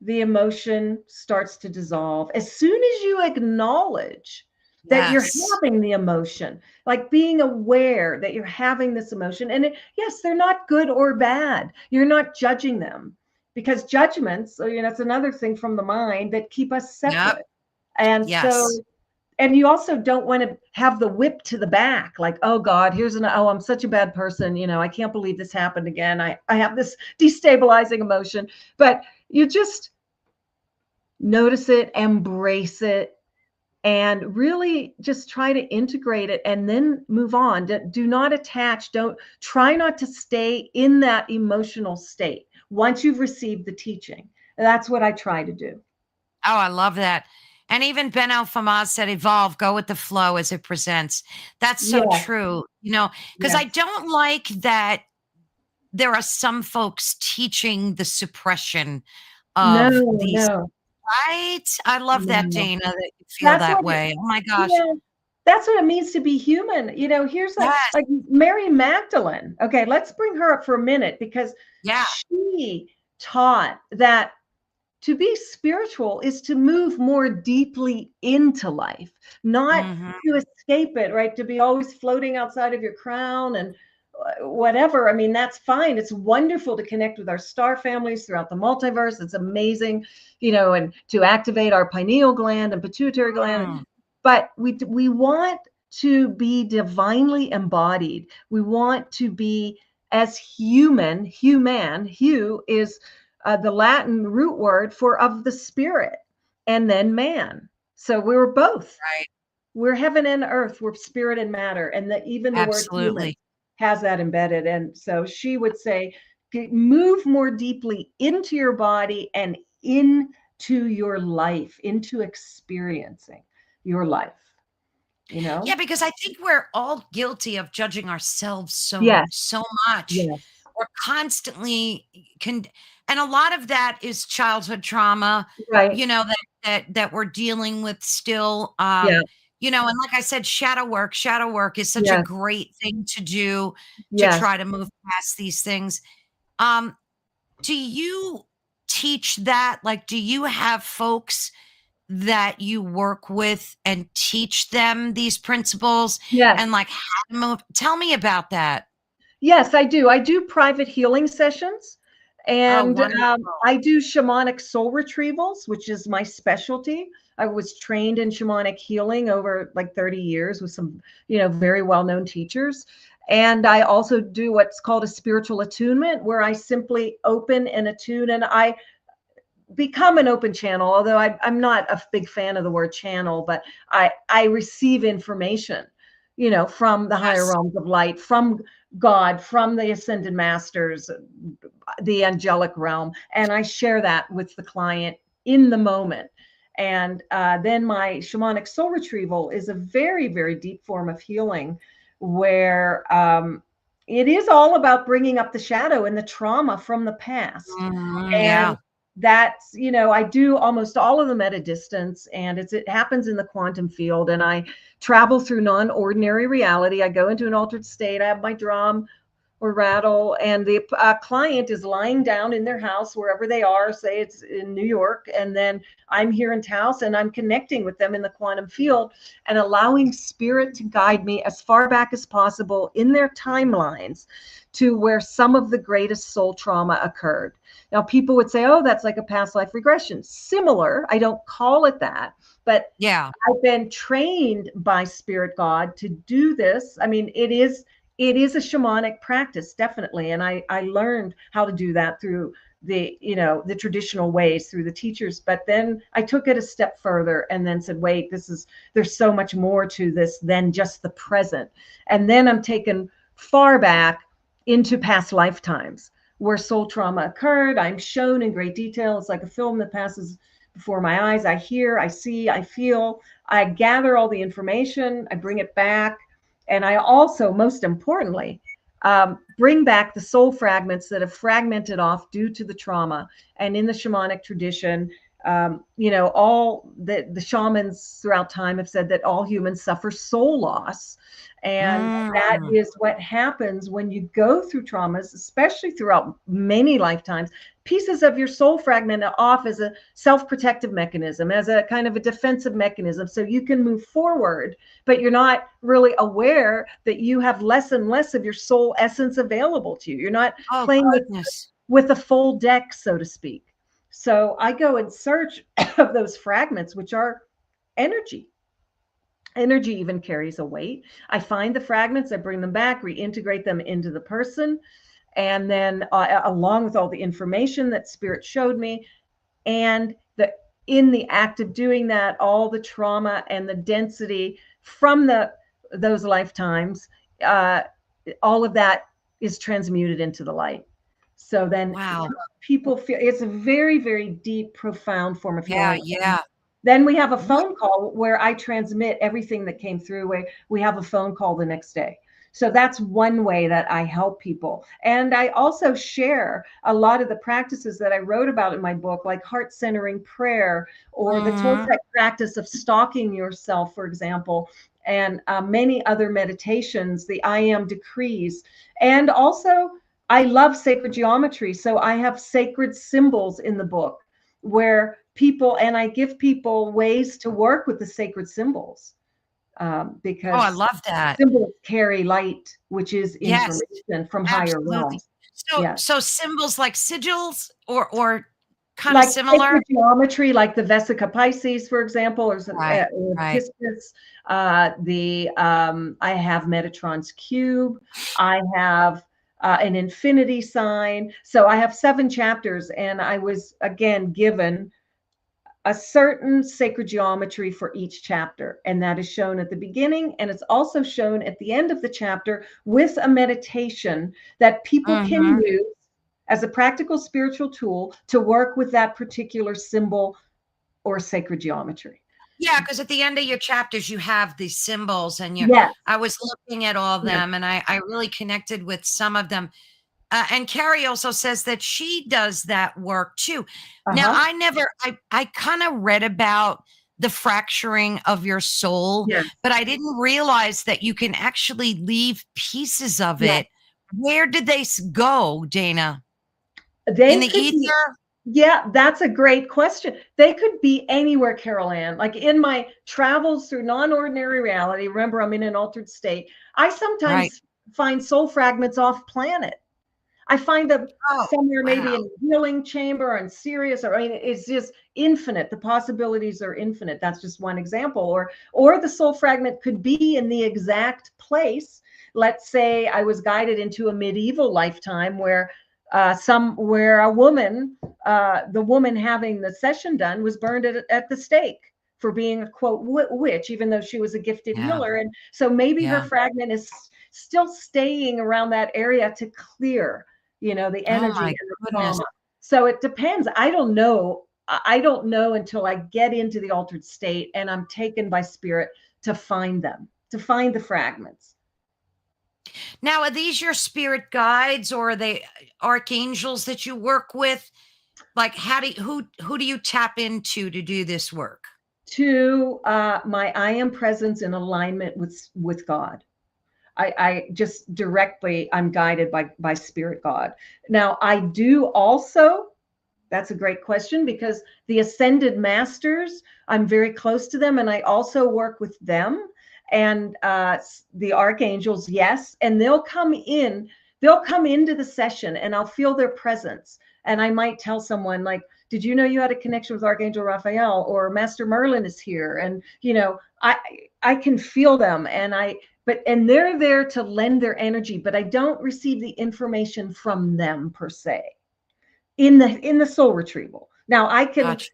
the emotion starts to dissolve. As soon as you acknowledge that you're Yes. having the emotion, like being aware that you're having this emotion, and yes, they're not good or bad. You're not judging them, because judgments, it's another thing from the mind that keep us Yep. separate. And Yes. so, and you also don't want to have the whip to the back, like, oh God, oh, I'm such a bad person. I can't believe this happened again. I have this destabilizing emotion. But you just notice it, embrace it, and really just try to integrate it and then move on. Do not attach. Don't try not to stay in that emotional state once you've received the teaching. That's what I try to do. Oh, I love that. And even Ben Alfamaz said, evolve, go with the flow as it presents. That's so Yeah. true, because I Yes. don't like that there are some folks teaching the suppression No, of these, no, right? I love that, no. Dana, that you feel That's that what it, way. Oh my gosh. yeah, that's what it means to be human. Here's Yes. like Mary Magdalene. Okay, let's bring her up for a minute, because Yeah. she taught that to be spiritual is to move more deeply into life, not Hmm. to escape it, right? To be always floating outside of your crown and whatever. I mean, that's fine. It's wonderful to connect with our star families throughout the multiverse. It's amazing, and to activate our pineal gland and pituitary gland. but we want to be divinely embodied. We want to be as human. Hu is the Latin root word for of the spirit, and then man. So we were both. Right. We're heaven and earth. We're spirit and matter, and even the word human Absolutely. has that embedded. And so she would say, move more deeply into your body and into your life, into experiencing your life. Yeah, because I think we're all guilty of judging ourselves Yes, so much. yes, We're constantly and a lot of that is childhood trauma, right, you know, that we're dealing with still. yeah, You know, and like I said, shadow work. Shadow work is such a yes, great thing to do to yes, try to move past these things. Um, do you teach that? Like, do you have folks that you work with and teach them these principles yes. and like how to move? Tell me about that. Yes, I do. I do private healing sessions, Oh, and wonderful. I do shamanic soul retrievals, which is my specialty. I was trained in shamanic healing over like 30 years with some, very well-known teachers. And I also do what's called a spiritual attunement, where I simply open and attune, and I become an open channel, although I'm not a big fan of the word channel, but I receive information, from the higher Yes. realms of light, from God, from the ascended masters, the angelic realm, and I share that with the client in the moment. And then my shamanic soul retrieval is a very, very deep form of healing where it is all about bringing up the shadow and the trauma from the past. Mhm, And yeah. that's, I do almost all of them at a distance, and it happens in the quantum field. And I travel through non-ordinary reality. I go into an altered state. I have my drum or rattle, and the client is lying down in their house, wherever they are, say it's in New York, and then I'm here in Taos, and I'm connecting with them in the quantum field and allowing spirit to guide me as far back as possible in their timelines to where some of the greatest soul trauma occurred. Now, people would say, oh, that's like a past life regression. Similar. I don't call it that, but Yeah. I've been trained by spirit God to do this. I mean, it is a shamanic practice, definitely. And I learned how to do that through the traditional ways, through the teachers. But then I took it a step further and then said, wait, there's so much more to this than just the present. And then I'm taken far back into past lifetimes where soul trauma occurred. I'm shown in great detail. It's like a film that passes before my eyes. I hear, I see, I feel, I gather all the information, I bring it back. And I also, most importantly, bring back the soul fragments that have fragmented off due to the trauma. And in the shamanic tradition, all the shamans throughout time have said that all humans suffer soul loss. And that Mm. is what happens when you go through traumas, especially throughout many lifetimes. Pieces of your soul fragment off as a self-protective mechanism, as a kind of a defensive mechanism, so you can move forward, but you're not really aware that you have less and less of your soul essence available to you. You're not Oh, playing goodness. with a full deck, so to speak. So I go in search of those fragments, which are energy. Energy even carries a weight. I find the fragments, I bring them back, reintegrate them into the person, and then along with all the information that spirit showed me, and in the act of doing that, all the trauma and the density from those lifetimes, uh, all of that is transmuted into the light. So then Wow. people feel it's a very, very deep, profound form of Yeah, healing. yeah. Then we have a What? phone call where I transmit everything that came through, where we have a phone call the next day. So that's one way that I help people. And I also share a lot of the practices that I wrote about in my book, like heart centering prayer or the Mhm. Toltec practice of stalking yourself, for example, and many other meditations, the I am decrees. And also, I love sacred geometry. So I have sacred symbols in the book where people, and I give people ways to work with the sacred symbols, Oh, I because love that. symbols carry light, which is Yes, information from higher absolutely. realms. So Yeah. so symbols like sigils or kind of Like similar? sacred geometry, like the Vesica Pisces, for example, Right, or right. Piscis. I have Metatron's cube. I have an infinity sign. So I have 7 chapters, and I was again given a certain sacred geometry for each chapter, and that is shown at the beginning, and it's also shown at the end of the chapter with a meditation that people can Mhm. use as a practical spiritual tool to work with that particular symbol or sacred geometry. Yeah, because at the end of your chapters, you have these symbols, and Yes, I was looking at all yes. them, and I really connected with some of them. And Carrie also says that she does that work too. Now, Uh-huh. I kind of read about the fracturing of your soul, Yes. but I didn't realize that you can actually leave pieces of Yes. it. Where did they go, Dana? In They the could be. ether? Yeah, that's a great question. They could be anywhere, Carol Ann. Like in my travels through non-ordinary reality, remember I'm in an altered state, I Right. sometimes find soul fragments off planet. I find them Oh, somewhere wow. maybe in a healing chamber and Sirius, or I mean, it's just infinite. The possibilities are infinite. That's just one example. Or the soul fragment could be in the exact place. Let's say I was guided into a medieval lifetime where where a woman, the woman having the session done was burned at the stake for being a quote witch, even though she was a gifted Yeah. healer. And so maybe her Yeah. fragment is still staying around that area to clear, the Oh energy my and the goodness. trauma. So it depends. I don't know. I don't know until I get into the altered state and I'm taken by spirit to find them, to find the fragments. Now, are these your spirit guides, or are they archangels that you work with? Like, who do you tap into to do this work? To my I am presence in alignment with God. I just directly, I'm guided by spirit God. Now I do also, that's a great question, because the ascended masters, I'm very close to them, and I also work with them. And the archangels, yes, and they'll come into the session, and I'll feel their presence. And I might tell someone like, "Did you know you had a connection with Archangel Raphael, or Master Merlin is here?" And I can feel them, and they're there to lend their energy, but I don't receive the information from them per se in the soul retrieval. Now Gotcha.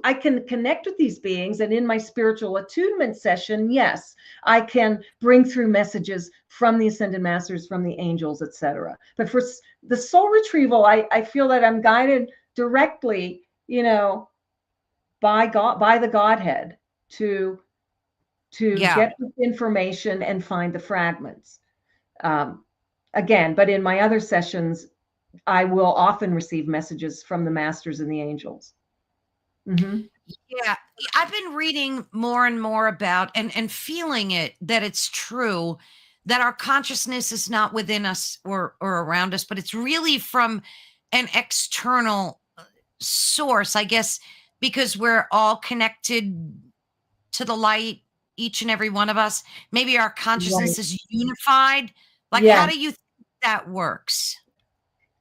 I can connect with these beings, and in my spiritual attunement session, yes, I can bring through messages from the ascended masters, from the angels, etc. But for the soul retrieval, I feel that I'm guided directly, by God, by the Godhead, to Yeah. get this information and find the fragments. Um, Again, but in my other sessions, I will often receive messages from the masters and the angels. Mm-hmm. Yeah. I've been reading more and more about and feeling it, that it's true that our consciousness is not within us or around us, but it's really from an external source, I guess, because we're all connected to the light, each and every one of us. Maybe our Right. consciousness is unified. Like, Yeah, how do you think that works?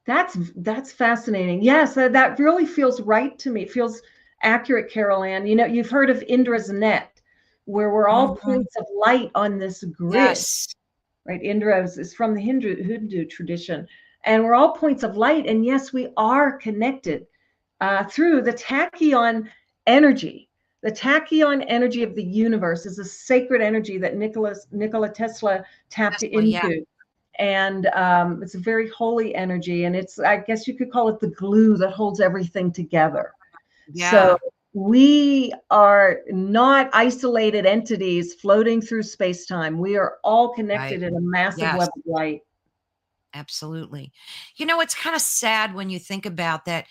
that's fascinating. Yes, that really feels right to me. It feels accurate, Carol Ann. You've heard of Indra's net, where we're all Mhm. points of light on this grid, Yes. right? Indra is from the Hindu tradition, and we're all points of light. And yes, we are connected through the tachyon energy. The tachyon energy of the universe is a sacred energy that Nikola Tesla tapped Tesla, yeah. into. And it's a very holy energy. And I guess you could call it the glue that holds everything together. So Yeah. we are not isolated entities floating through space time. We are all Right. connected in a massive Yes. web of light. Absolutely. It's kind of sad when you think about that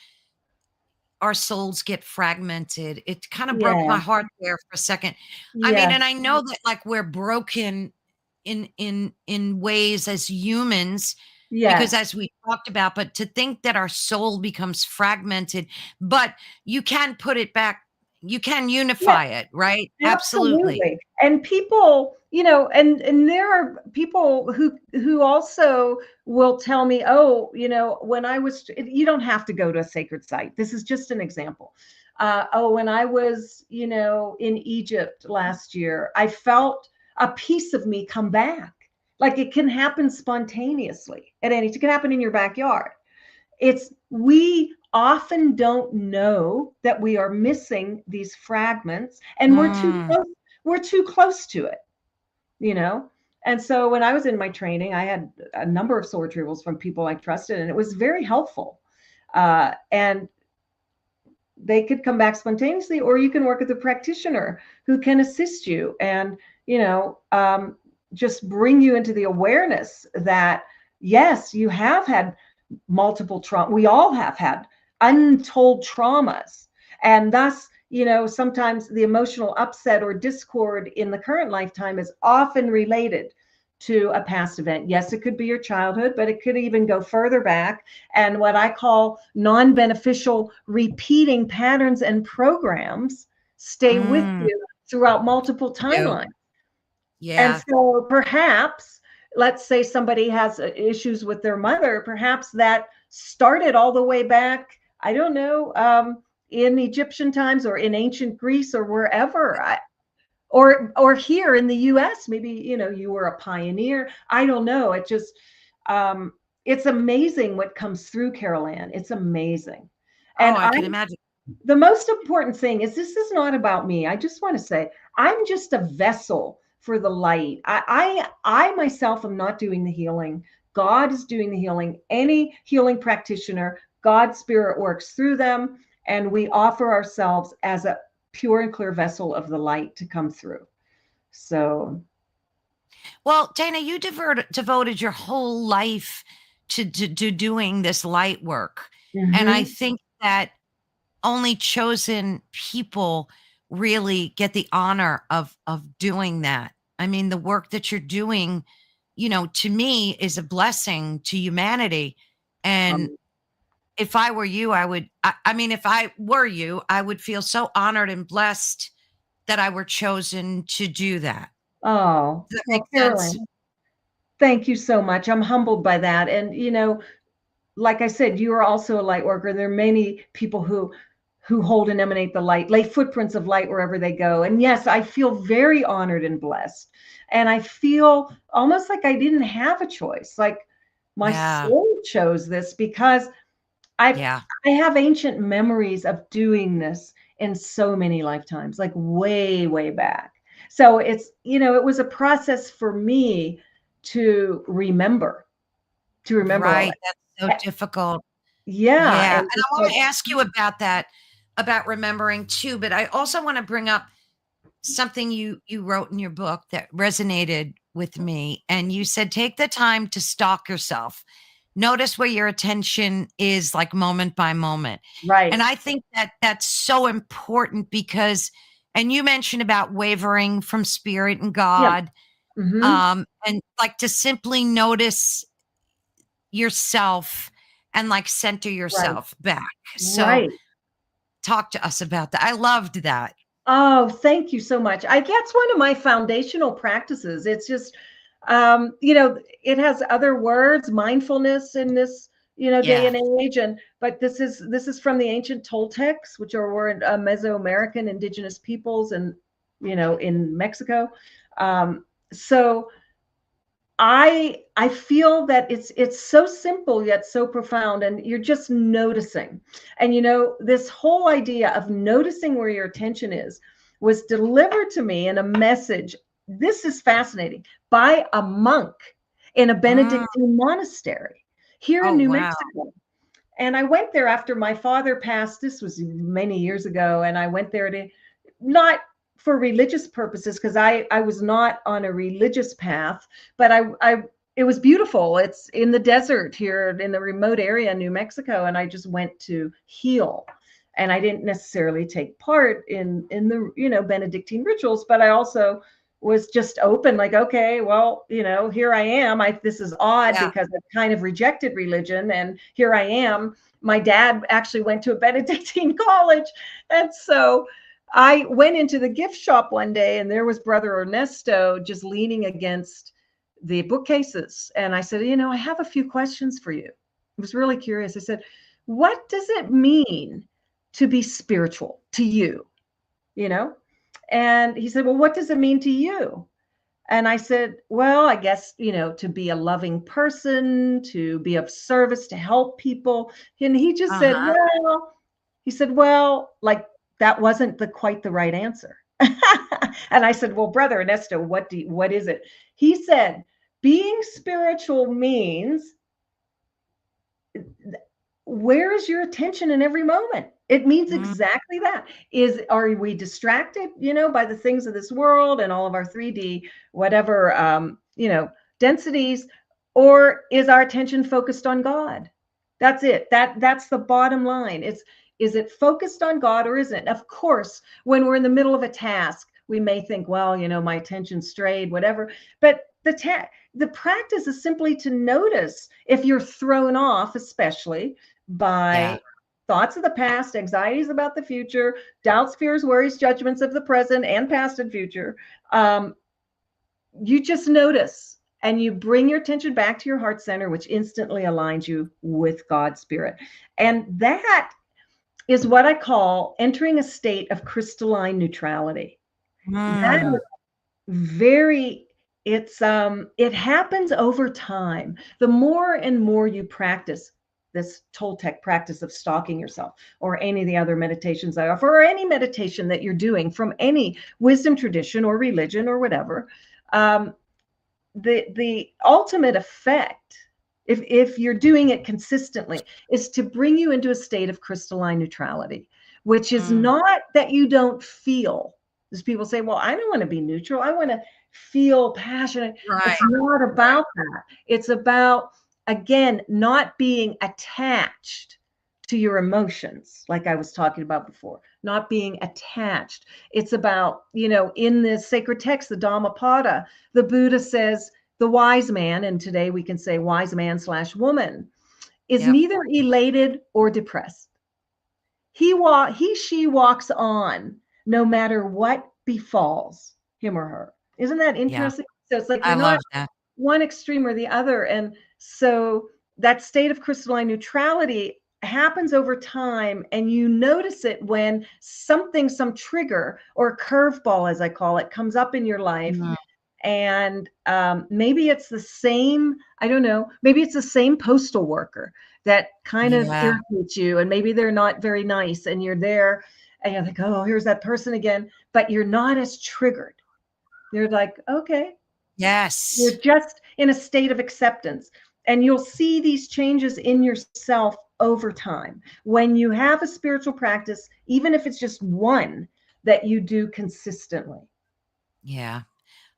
our souls get fragmented. It kind of broke Yeah. my heart there for a second. I mean, Yes. and I know that like we're broken in ways as humans, because Yes. as we talked about, but to think that our soul becomes fragmented, but you can put it back, you can unify it, right? Absolutely. Absolutely. And people, and there are people who also will tell me, oh, when I was, you don't have to go to a sacred site. This is just an example. Oh, when I was, in Egypt last year, I felt a piece of me come back. Like it can happen spontaneously it can happen in your backyard. We often don't know that we are missing these fragments, and Mm, we're too close to it, you know and so when I was in my training, I had a number of sword retrievals from people I trusted, and it was very helpful. And they could come back spontaneously, or you can work with a practitioner who can assist you and just bring you into the awareness that yes, you have had multiple trauma. We all have had untold traumas, and thus sometimes the emotional upset or discord in the current lifetime is often related to a past event. Yes, it could be your childhood, but it could even go further back. And what I call non-beneficial repeating patterns and programs stay with mm, you throughout multiple do. timelines. And Yeah. so perhaps, let's say somebody has issues with their mother, perhaps that started all the way back, I don't know, in Egyptian times or in ancient Greece or wherever. Or here in the US, maybe, you were a pioneer. I don't know. It's amazing what comes through, Carol Ann. It's amazing. Oh, And I can imagine. the most important thing is this is not about me. I just want to say I'm just a vessel for the light. I myself am not doing the healing. God is doing the healing. Any healing practitioner, God's spirit works through them, and we offer ourselves as a pure and clear vessel of the light to come through. So, Well, Dana, you devoted your whole life to doing this light work. And I mhm. think that only chosen people really get the honor of doing that. I mean, the work that you're doing, to me is a blessing to humanity. And um, if I were you, I mean, if I were you, I would feel so honored and blessed that I were chosen to do that. oh, Does that make well, sense? Carolyn, thank you so much. I'm humbled by that. And, like I said, you are also a light worker. There are many people who hold and emanate the light, lay footprints of light wherever they go. And yes, I feel very honored and blessed. And I feel almost like I didn't have a choice. Like my Yeah. soul chose this because I Yeah. I have ancient memories of doing this in so many lifetimes, like way, way back. So it was a process for me to remember all Right. that. That's so difficult. Yeah, Yeah. And and I just want like to ask you about that, about remembering too, but I also want to bring up something you wrote in your book that resonated with me. And you said, take the time to stalk yourself. Notice where your attention is, like moment by moment. And right. I think that that's so important because, and you mentioned about wavering from spirit and Yeah. God, Mhm. and like to simply notice yourself and like center Right. yourself back. So Right. talk to us about that. I loved that. Oh, thank you so much. That's one of my foundational practices. It's just, it has other words, mindfulness in this, day Yeah. and age, but this is from the ancient Toltecs, which were Mesoamerican indigenous peoples, and in Mexico. So I feel that it's so simple yet so profound, and you're just noticing. And this whole idea of noticing where your attention is was delivered to me in a message. This is fascinating, by a monk in a Mm. Benedictine monastery here in Oh, New wow. Mexico. And I went there after my father passed. This was many years ago, and I went there to not for religious purposes, because I was not on a religious path, but I it was beautiful. It's in the desert here in the remote area in New Mexico, and I just went to heal. And I didn't necessarily take part in the Benedictine rituals, but I also was just open, like, okay, well, here I am. This is odd Yeah. because I've kind of rejected religion, and here I am. My dad actually went to a Benedictine college, and so I went into the gift shop one day and there was Brother Ernesto just leaning against the bookcases. And I said, I have a few questions for you. I was really curious. I said, what does it mean to be spiritual to you? And he said, well, what does it mean to you? And I said, well, I guess, to be a loving person, to be of service, to help people. And he just said, Uh-huh. well, like that wasn't quite the right answer. And I said, well, Brother Ernesto, what is it? He said, being spiritual means where is your attention in every moment? It means Mm, exactly that. Are we distracted, by the things of this world and all of our 3D, whatever, densities, or is our attention focused on God? That's it. That's the bottom line. Is it focused on God or isn't it? Of course, when we're in the middle of a task, we may think, well, my attention strayed, whatever. But the practice is simply to notice if you're thrown off, especially yeah. by thoughts of the past, anxieties about the future, doubts, fears, worries, judgments of the present and past and future. You just notice and you bring your attention back to your heart center, which instantly aligns you with God's spirit. And that is what I call entering a state of crystalline neutrality. That is Mm, very, it happens over time. The more and more you practice this Toltec practice of stalking yourself, or any of the other meditations I offer, or any meditation that you're doing from any wisdom tradition or religion or whatever, the ultimate effect, if you're doing it consistently, is to bring you into a state of crystalline neutrality, which is mm. not that you don't feel. As people say, well, I don't want to be neutral. I want to feel passionate. Right, It's not right. about that. It's about, again, not being attached to your emotions, like I was talking about before, not being attached. It's about, in the sacred text, the Dhammapada, the Buddha says the wise man, and today we can say wise man / woman, is Yep. neither elated or depressed. She walks on no matter what befalls him or her. Isn't that Yeah. interesting? So it's like I you're not love that. one extreme or the other. And so that state of crystalline neutrality happens over time, and you notice it when some trigger or curveball, as I call it, comes up in your life. Mm, And maybe it's the same, I don't know, maybe it's the same postal worker that kind of yeah. irritates you, and maybe they're not very nice, and you're there and you're like, oh, here's that person again, but you're not as triggered. You're like, okay, Yes. you're just in a state of acceptance. And you'll see these changes in yourself over time. When you have a spiritual practice, even if it's just one that you do consistently. Yeah.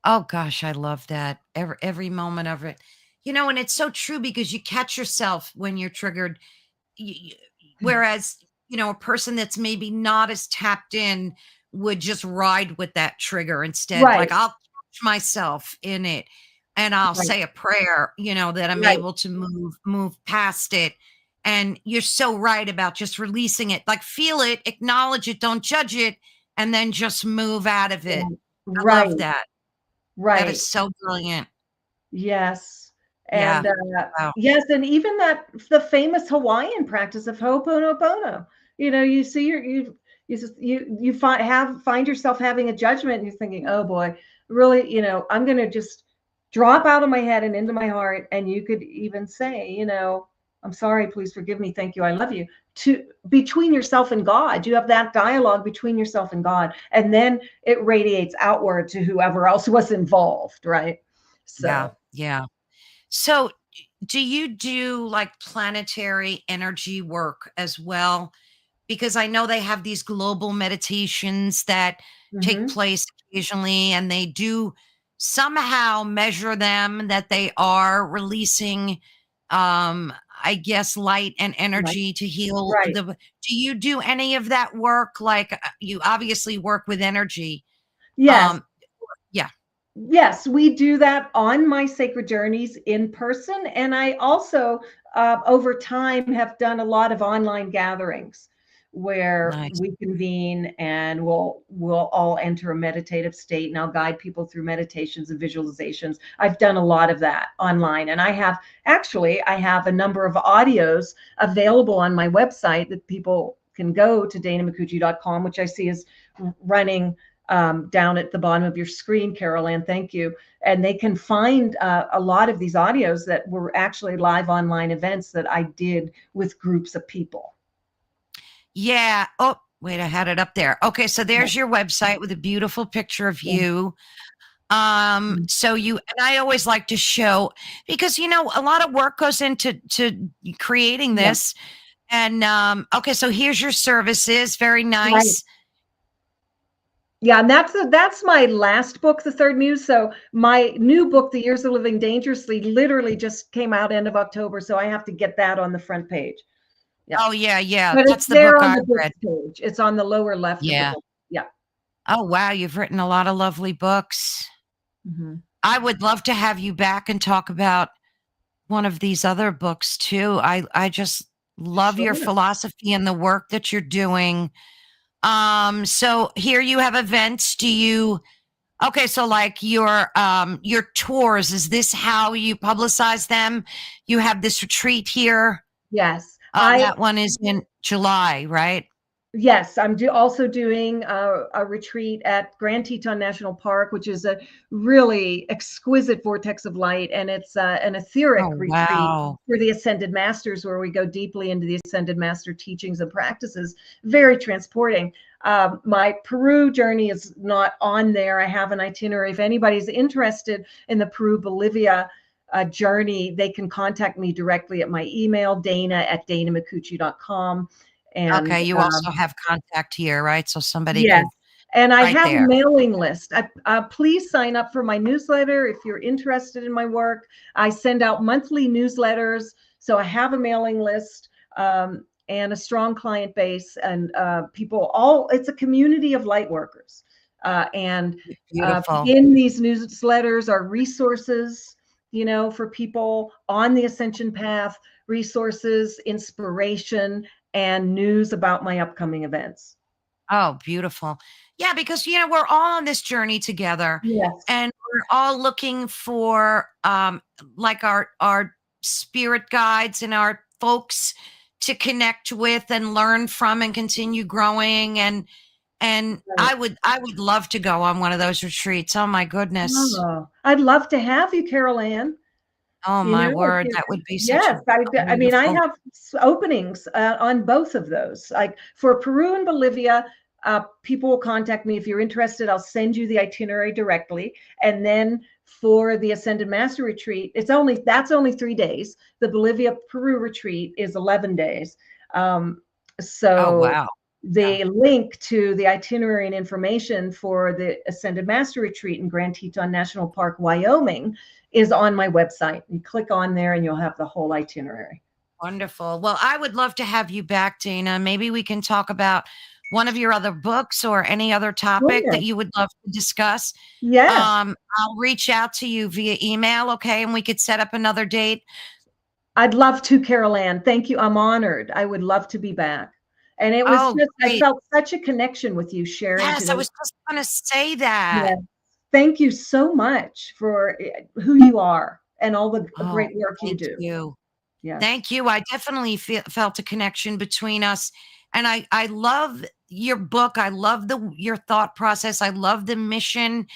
Oh gosh, I love that. Every moment of it. And it's so true because you catch yourself when you're triggered. Whereas, a person that's maybe not as tapped in would just ride with that trigger instead. Like Right, I'll catch myself in it and I'll right, say a prayer, that I'm right. able to move past it. And you're so right about just releasing it. Like feel it, acknowledge it, don't judge it, and then just move out of it. I love Right, that. That is right. so brilliant. Yes. Yeah. And Wow. yes, and even the famous Hawaiian practice of Ho'oponopono. You see you find yourself having a judgment, and you're thinking, oh boy, really, I'm gonna just drop out of my head and into my heart. And you could even say, I'm sorry, please forgive me, thank you, I love you. To between yourself and God, you have that dialogue between yourself and God, and then it radiates outward to whoever else was involved, right? Yeah. So Yeah. So, do you do like planetary energy work as well? Because I know they have these global meditations that take mhm. place occasionally, and they do somehow measure them that they are releasing, I guess, light and Right, energy to heal right. the. Do you do any of that work? Like you obviously work with energy. Yes, Um, yeah. yes, we do that on my sacred journeys in person, and I also, over time, have done a lot of online gatherings where Nice. we convene and we'll all enter a meditative state, and I'll guide people through meditations and visualizations. I've done a lot of that online, and I have a number of audios available on my website that people can go to danamicucci.com, which I see is running down at the bottom of your screen, Carol Ann. Thank you. And they can find a lot of these audios that were actually live online events that I did with groups of people. Yeah. Oh, wait, I had it up there. Okay, so there's your website with a beautiful picture of you. So and I always like to show, because a lot of work goes into creating this. And okay, so here's your services. Very nice. Right. Yeah, and that's my last book, The Third Muse. So my new book, The Years of Living Dangerously, literally just came out end of October. So I have to get that on the front page. Yeah. Oh yeah. But That's it's the there book on I the book read. page. It's on the lower left of the book. Yeah. Oh wow, you've written a lot of lovely books. Mm-hmm. I would love to have you back and talk about one of these other books too. I just love your philosophy and the work that you're doing. So here you have events. Okay, so like your tours, is this how you publicize them? You have this retreat here. Yes. That one is in July, right? Yes, I'm also doing a retreat at Grand Teton National Park, which is a really exquisite vortex of light, and it's an etheric retreat for the Ascended Masters, where we go deeply into the Ascended Master teachings and practices. Very transporting. My Peru journey is not on there. I have an itinerary. If anybody's interested in the Peru-Bolivia journey, they can contact me directly at my email, dana@danamicucci.com. And, okay, you also have contact here, right? So somebody yes, could. and I Right have there. a mailing list. Please sign up for my newsletter if you're interested in my work. I send out monthly newsletters, so I have a mailing list and a strong client base, and people. It's a community of light workers, and Beautiful. in these newsletters are resources, for people on the ascension path, resources, inspiration, and news about my upcoming events. Oh, beautiful. Yeah, because we're all on this journey together. Yes. And we're all looking for like our spirit guides and our folks to connect with and learn from and continue growing. And I would love to go on one of those retreats. Oh my goodness. Oh, I'd love to have you, Carol Ann. Oh my word, that would be such Yes, a I mean, I wonderful. have openings on both of those. Like for Peru and Bolivia, people will contact me if you're interested. I'll send you the itinerary directly, and then for the Ascended Master Retreat, that's only 3 days. The Bolivia Peru retreat is 11 days. Oh wow. The link to the itinerary and information for the Ascended Master Retreat in Grand Teton National Park, Wyoming, is on my website. You click on there and you'll have the whole itinerary. Wonderful. Well, I would love to have you back, Dana. Maybe we can talk about one of your other books or any other topic that you would love to discuss. Yes. I'll reach out to you via email, okay? And we could set up another date. I'd love to, Carol Ann. Thank you. I'm honored. I would love to be back. And it was I felt such a connection with you sharing. Yes, I was just going to say that. Yes. Thank you so much for who you are and all the great work you do. Thank you. Yes. Thank you. I definitely felt a connection between us. And I love your book. I love your thought process. I love the mission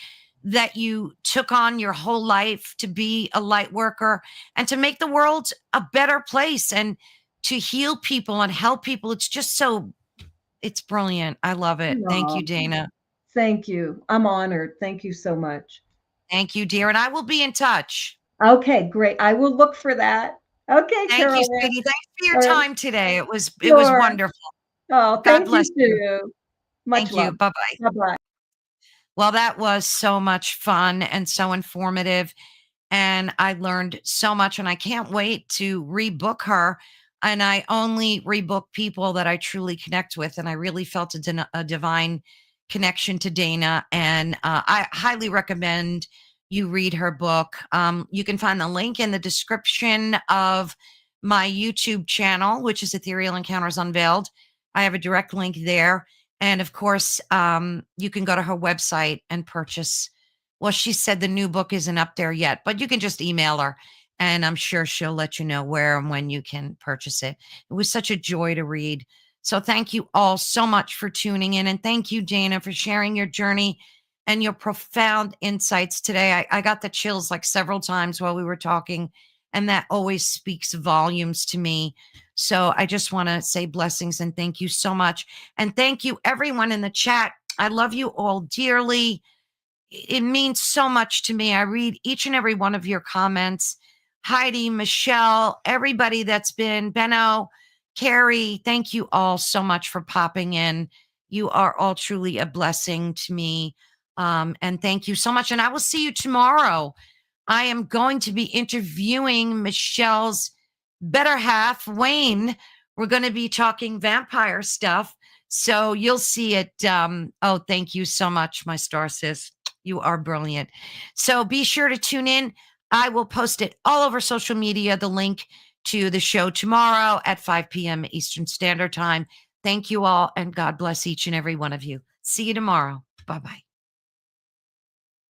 that you took on your whole life to be a light worker and to make the world a better place and to heal people and help people. It's brilliant. I love it. Thank you, Dana. Thank you. I'm honored. Thank you so much. Thank you, dear. And I will be in touch. Okay, great. I will look for that. Okay, Thank you, sweetie. Thanks for your time today. It was wonderful. Oh, God bless you. Much love. Thank you. Bye-bye. Bye-bye. Well, that was so much fun and so informative. And I learned so much, and I can't wait to rebook her. And I only rebook people that I truly connect with. And I really felt a divine connection to Dana. And I highly recommend you read her book. You can find the link in the description of my YouTube channel, which is Ethereal Encounters Unveiled. I have a direct link there. And of course, you can go to her website and purchase. Well, she said the new book isn't up there yet, but you can just email her and I'm sure she'll let you know where and when you can purchase it. It was such a joy to read. So thank you all so much for tuning in. And thank you, Dana, for sharing your journey and your profound insights today. I got the chills like several times while we were talking, and that always speaks volumes to me. So I just want to say blessings and thank you so much. And thank you, everyone in the chat. I love you all dearly. It means so much to me. I read each and every one of your comments. Heidi, Michelle, everybody that's been, Benno, Carrie, thank you all so much for popping in. You are all truly a blessing to me. And thank you so much. And I will see you tomorrow. I am going to be interviewing Michelle's better half, Wayne. We're going to be talking vampire stuff. So you'll see it. Oh, thank you so much, my star sis. You are brilliant. So be sure to tune in. I will post it all over social media, the link to the show tomorrow at 5 p.m. Eastern Standard Time. Thank you all, and God bless each and every one of you. See you tomorrow. Bye-bye.